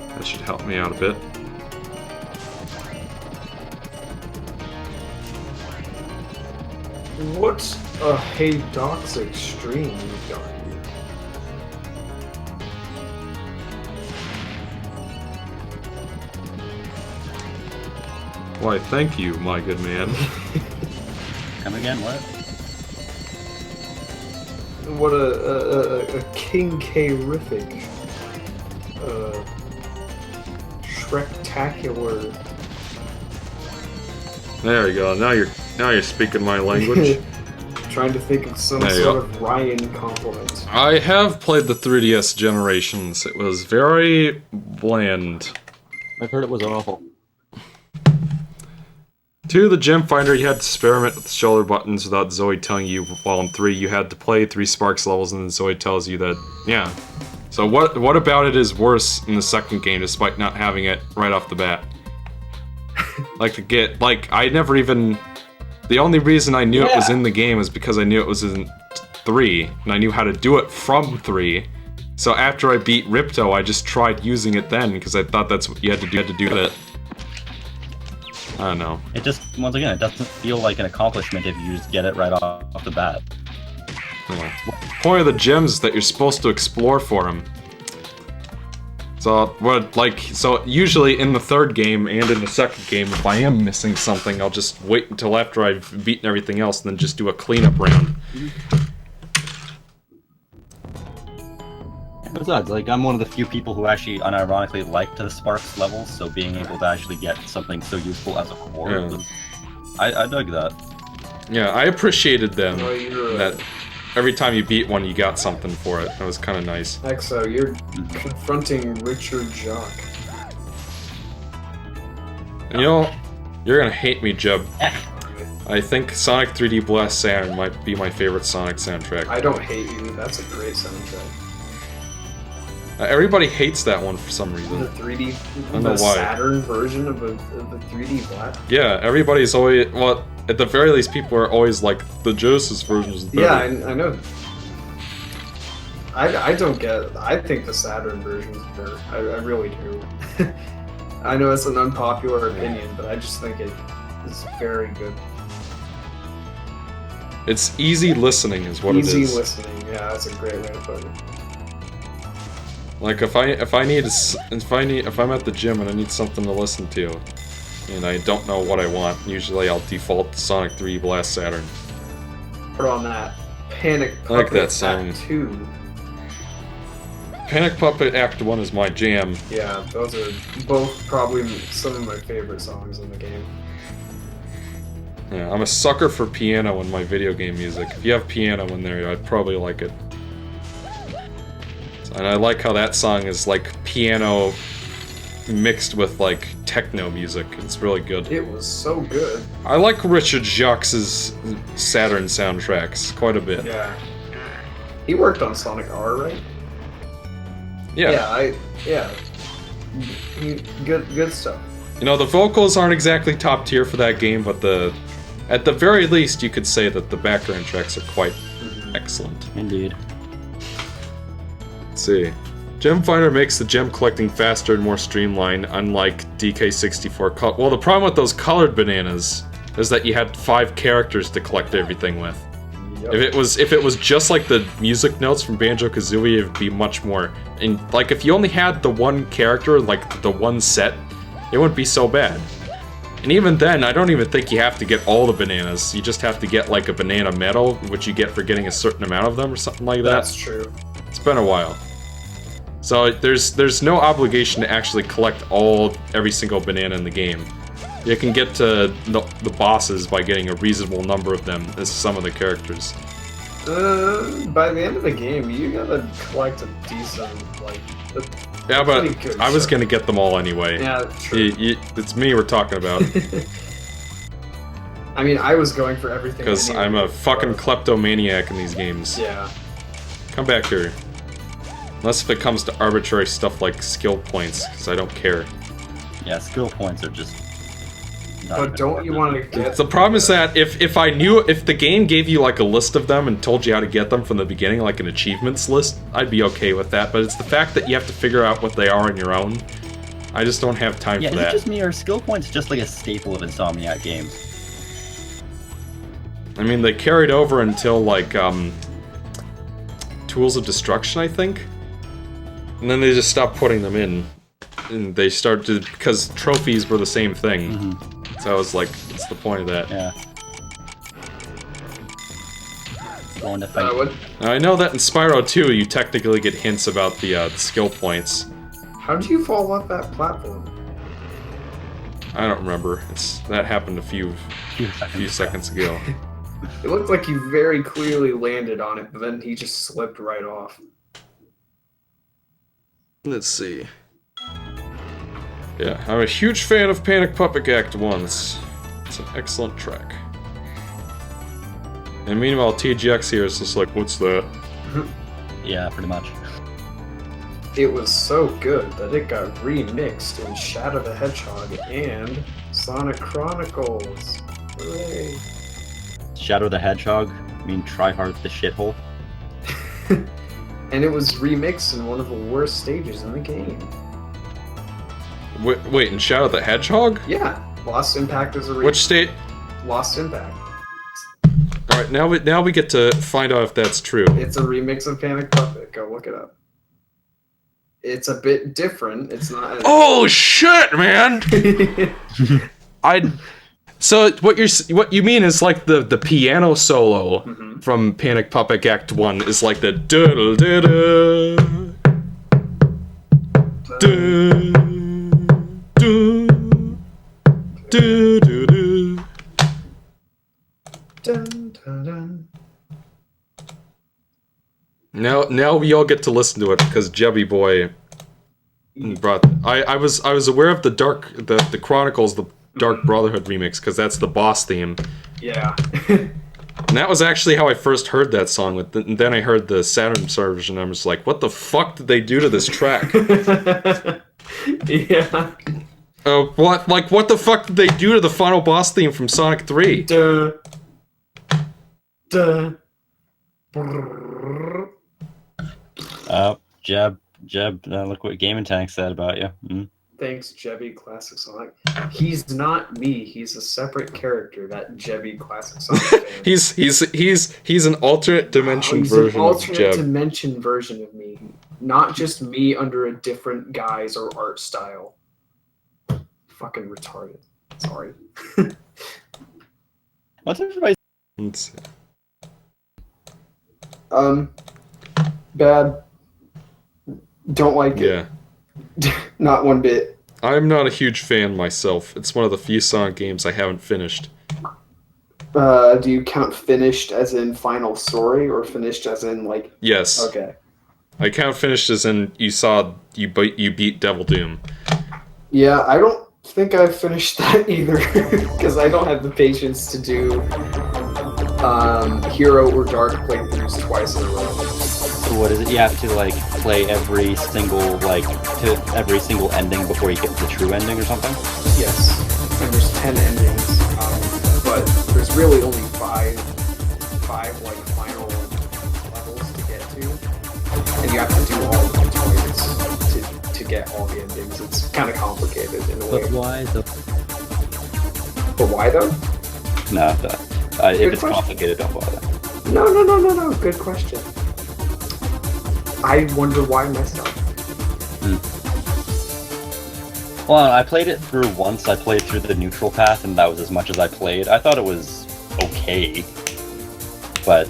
That should help me out a bit. What's a Hey Docs Extreme you've done? Why, thank you, my good man. Come again, what? What a king-terrific, Shrek-tacular. There you go. Now you're speaking my language. Trying to think of some There you sort go. of Ryan compliment. I have played the 3DS Generations. It was very bland. I've heard it was awful. 2, the Gem Finder, you had to experiment with shoulder buttons without Zoe telling you, while in 3, you had to play 3 Sparks levels and then Zoe tells you that, yeah. So what about it is worse in the second game, despite not having it right off the bat? I never even... The only reason I knew it was in the game is because I knew it was in 3, and I knew how to do it from 3. So after I beat Ripto, I just tried using it then, because I thought that's what you had to do it. I don't know. It just, once again, it doesn't feel like an accomplishment if you just get it right off the bat. Yeah. Point of the gems is that you're supposed to explore for them. So usually in the third game and in the second game, if I am missing something, I'll just wait until after I've beaten everything else and then just do a cleanup round. Besides, like, I'm one of the few people who actually unironically liked the Sparks levels, so being able to actually get something so useful as a core, Yeah. I dug that. Yeah, I appreciated them. Oh, you're That every time you beat one, you got something for it. That was kind of nice. Exo, you're confronting Richard Jock. And you know, you're gonna hate me, Jeb. I think Sonic 3D Blast Saturn might be my favorite Sonic soundtrack. I don't hate you. That's a great soundtrack. Everybody hates that one for some reason. The 3D, don't know the why. Saturn version of the 3D Blast. Yeah, everybody's always... Well, at the very least, people are always like, the Genesis version is better. Yeah, I know. I don't get it. I think the Saturn version is better. I really do. I know it's an unpopular opinion, but I just think it is very good. It's easy listening is what it is. Easy listening, yeah, that's a great way to put it. Like if I'm at the gym and I need something to listen to, and I don't know what I want, usually I'll default to Sonic 3 Blast Saturn. Put on that Panic Puppet I like that song. Act 2. Panic Puppet Act 1 is my jam. Yeah, those are both probably some of my favorite songs in the game. Yeah, I'm a sucker for piano in my video game music. If you have piano in there, I'd probably like it. And I like how that song is like piano mixed with like techno music. It's really good. It was so good. I like Richard Jacques' Saturn soundtracks quite a bit. Yeah. He worked on Sonic R, right? Yeah. Yeah. Good stuff. You know, the vocals aren't exactly top tier for that game, but at the very least, you could say that the background tracks are quite excellent. Indeed. Let's see. Gem Finder makes the gem collecting faster and more streamlined, unlike DK64. Well, the problem with those colored bananas is that you had 5 characters to collect everything with. Yep. If it was just like the music notes from Banjo-Kazooie, it'd be much more. And like if you only had the one character, like the one set, it wouldn't be so bad. And even then, I don't even think you have to get all the bananas. You just have to get like a banana medal, which you get for getting a certain amount of them or something like that. That's true. It's been a while. So there's no obligation to actually collect every single banana in the game. You can get to the bosses by getting a reasonable number of them as some of the characters. By the end of the game, you gotta collect a decent, like... Yeah, but pretty good I was chunk. gonna get them all anyway. Yeah, true. It's me we're talking about. I mean, I was going for everything. Because anyway, I'm a fucking but- kleptomaniac in these games. Yeah. Come back here. Unless if it comes to arbitrary stuff like skill points, because I don't care. Yeah, skill points are just... not But don't you want to get... The problem is that if the game gave you like a list of them and told you how to get them from the beginning, like an achievements list, I'd be okay with that. But it's the fact that you have to figure out what they are on your own. I just don't have time Yeah, for is it that. just me, or are skill points just like a staple of Insomniac games? I mean, they carried over until like Tools of Destruction, I think, and then they just stopped putting them in, and they started to, because trophies were the same thing. That was like, that's the point of that. Yeah. Going to fight. What? Now, I know that in Spyro 2, you technically get hints about the skill points. How did you fall off that platform? I don't remember. That happened a few seconds ago. It looked like you very clearly landed on it, but then he just slipped right off. Let's see. Yeah, I'm a huge fan of Panic Puppet Act 1. It's an excellent track. And meanwhile, TGX here is just like, what's that? Yeah, pretty much. It was so good that it got remixed in Shadow the Hedgehog and Sonic Chronicles. Hooray! Shadow the Hedgehog, I mean Tryhard the Shithole. And it was remixed in one of the worst stages in the game. Wait, in Shadow the Hedgehog? Yeah, Lost Impact is a remix. Which state? Lost Impact. Alright, now we get to find out if that's true. It's a remix of Panic Puppet. Go look it up. It's a bit different. It's not. Oh shit, man! So what you mean is like the piano solo from Panic Puppet Act 1 is like the doodle doodle do do do. Dun, dun, dun. Now we all get to listen to it because Jebby Boy brought. I was aware of the Chronicles, the Dark Brotherhood remix, because that's the boss theme. Yeah. And that was actually how I first heard that song. And then I heard the Saturn version, and I was like, "What the fuck did they do to this track?" Yeah. What? Like, what the fuck did they do to the final boss theme from Sonic 3? Duh. Duh. Brrrr. Jeb, look what Game and Tank said about you. Mm. Thanks, Jebby Classic Sonic. He's not me. He's a separate character. That Jebby Classic Sonic fan. he's an alternate dimension He's version an of alternate Jeb. dimension version of me, not just me under a different guise or art style. Fucking retarded. Sorry. What's everybody? Let's see. Bad. Don't like it. Yeah. Not one bit. I'm not a huge fan myself. It's one of the few Sonic games I haven't finished. Do you count finished as in final story or finished as in like? Yes. Okay. I count finished as in you beat Devil Doom. Yeah, I don't think I've finished that either because I don't have the patience to do Hero or Dark playthroughs twice in a row. So what is it? You have to like play every single ending before you get to the true ending or something? Yes, and there's 10 endings, but there's really only five like final levels to get to, and you have to do all of them twice to get all the endings. It's kind of complicated in a way. But why though? But why though? No, if it's question. complicated, don't bother. No. Good question. I wonder why myself. Well, I played it through once. I played through the neutral path, and that was as much as I played. I thought it was okay, but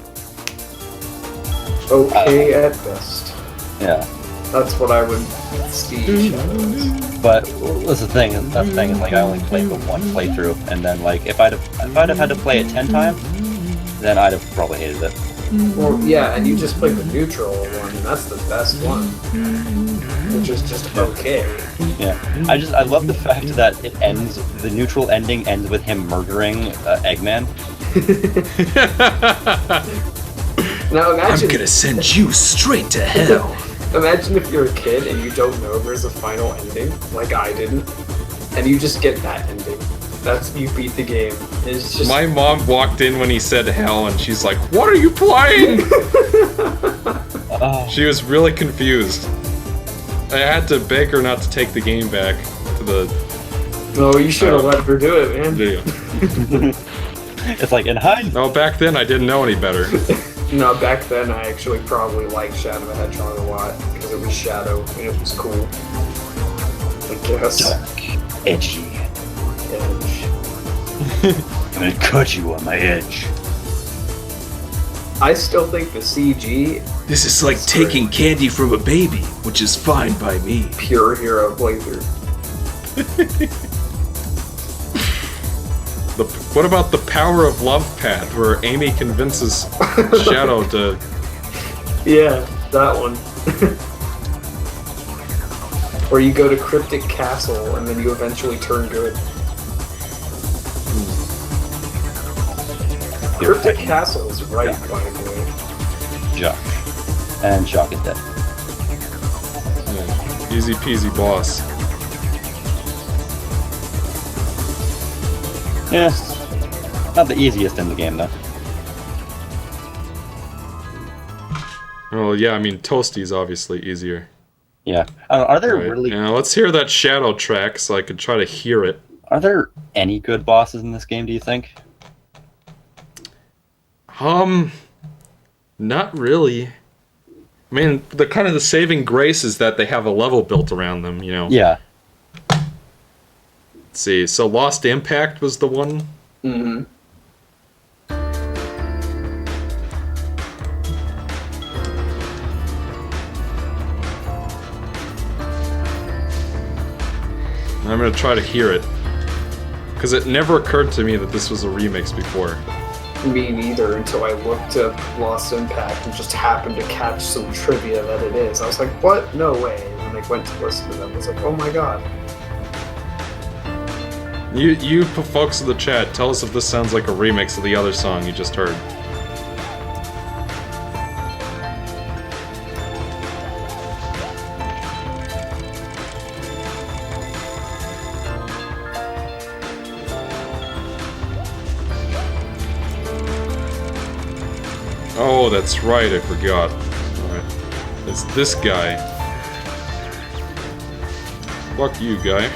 Okay at best. yeah. That's what I would see. But that's the thing. That's the thing is like I only played the one playthrough, and then like if I'd have had to play it 10 times, then I'd have probably hated it. Well, yeah, and you just played the neutral one, and that's the best one, which is just okay. Yeah, I love the fact that it ends. The neutral ending ends with him murdering Eggman. Now imagine. I'm gonna send you straight to hell. Imagine if you're a kid and you don't know there's a final ending, like I didn't, and you just get that ending. That's you beat the game. It's just My mom walked in when he said hell, and she's like, "What are you playing?" Oh. She was really confused. I had to beg her not to take the game back to the No, you should have let her do it, man. video. It's like in hindsight. No, back then I didn't know any better. No, back then I actually probably liked Shadow the Hedgehog a lot because it was Shadow and it was cool. I guess. Edgy. Edge. I'm gonna cut you on my edge. I still think the CG This is like taking candy from a baby, which is fine by me. pure hero playthrough. What about the power of love pad, where Amy convinces Shadow to... Yeah, that one. Or you go to Cryptic Castle and then you eventually turn good. Cryptic Castle is right, by the way. Jock. And Jock is dead. Yeah, easy peasy boss. Yeah. Not the easiest in the game, though. Well, yeah, I mean, Toasty's obviously easier. Yeah. Are there Right. really... Yeah, let's hear that Shadow track so I can try to hear it. Are there any good bosses in this game, do you think? Not really. I mean, the kind of the saving grace is that they have a level built around them, you know? Yeah. Let's see, so Lost Impact was the one? Mm-hmm. I'm gonna try to hear it. Because it never occurred to me that this was a remix before. Me neither, until I looked up Lost Impact and just happened to catch some trivia that it is. I was like, what? No way. And then I went to listen to them. I was like, oh my god. You folks in the chat, tell us if this sounds like a remix of the other song you just heard. Oh, that's right, I forgot. Alright. It's this guy. Fuck you, guy.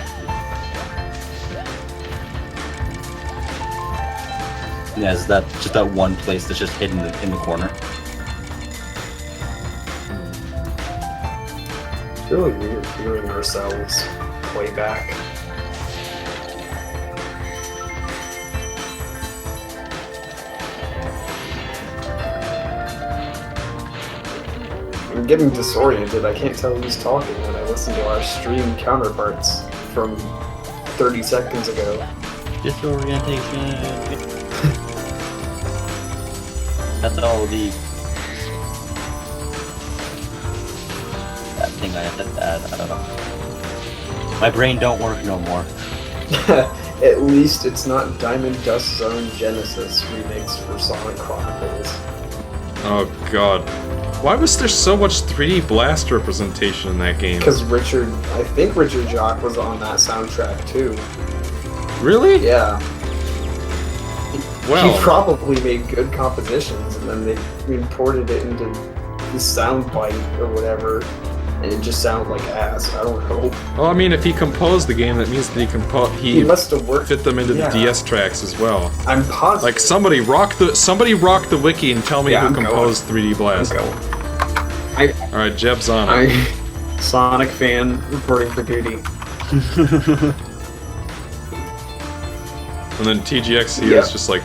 Yeah, is that just that one place that's just hidden in the corner? It's really weird hearing ourselves play back. I'm getting disoriented. I can't tell who's talking when I listen to our stream counterparts from 30 seconds ago. Disorientation. That's all the... That thing I have to add, I don't know. My brain don't work no more. At least it's not Diamond Dust Zone Genesis remix for Sonic Chronicles. Oh god. Why was there so much 3D blast representation in that game? Because I think Richard Jock was on that soundtrack too. Really? Yeah. Well, He probably made good compositions and then they imported it into the soundbite or whatever, and it just sounded like ass. I don't know. well, I mean, if he composed the game, that means that He must have worked. fit them into Yeah. the DS tracks as well. I'm positive. Like somebody rock the wiki and tell me Yeah, who I'm composed 3D Blast. All right, Jeb's on it. Sonic fan reporting for duty. And then TGX here Yeah. is just like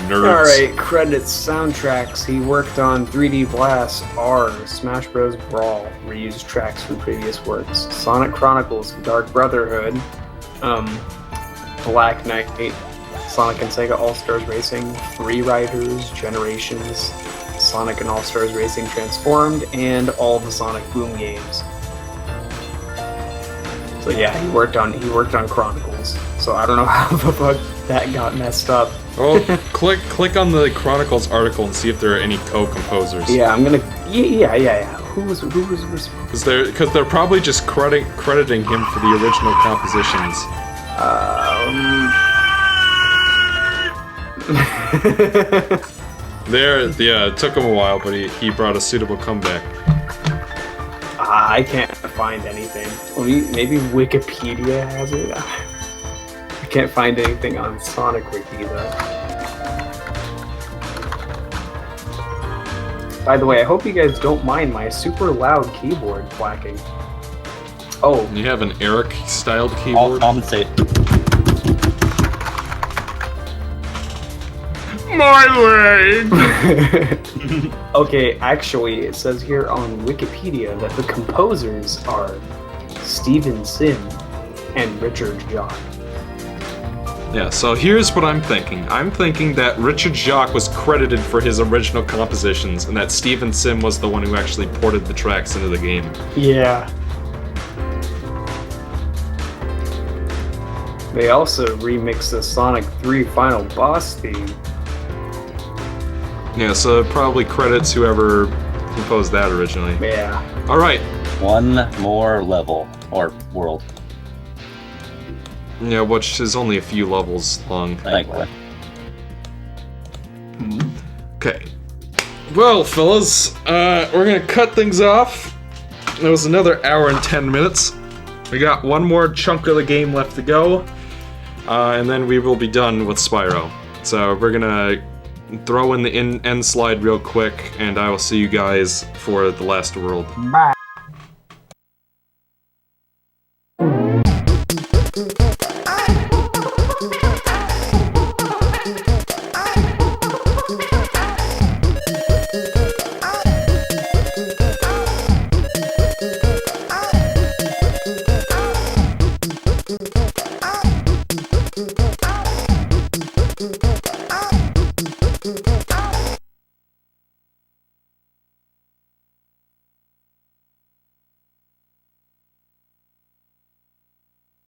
nerds. Alright, credits, soundtracks. He worked on 3D Blast, R, Smash Bros. Brawl, reused tracks from previous works, Sonic Chronicles, Dark Brotherhood, Black Knight, Sonic and Sega All-Stars Racing, Free Riders, Generations, Sonic and All-Stars Racing Transformed, and all the Sonic Boom games. So yeah, he worked on Chronicles. So I don't know how the fuck that got messed up. Well, click on the Chronicles article and see if there are any co-composers. Yeah, I'm gonna. Yeah. Who was? Because they're probably just crediting him for the original compositions. Yeah, it took him a while, but he brought a suitable comeback. I can't find anything. Maybe Wikipedia has it. I can't find anything on Sonic Wiki though. By the way, I hope you guys don't mind my super loud keyboard clacking. Oh, You have an Eric-styled I'll keyboard? compensate. My leg! Okay, actually, it says here on Wikipedia that the composers are Steven Sim and Richard Jacques. Yeah, so here's what I'm thinking. I'm thinking that Richard Jacques was credited for his original compositions, and that Steven Sim was the one who actually ported the tracks into the game. Yeah. They also remixed the Sonic 3 final boss theme. Yeah, so it probably credits whoever composed that originally. Yeah. Alright, One more level or world. yeah, which is only a few levels long. Thankfully. Okay. Well, fellas, we're gonna cut things off. It was another hour and 10 minutes. We got one more chunk of the game left to go, and then we will be done with Spyro. So we're gonna throw in the end slide real quick, and I will see you guys for the last world. Ah!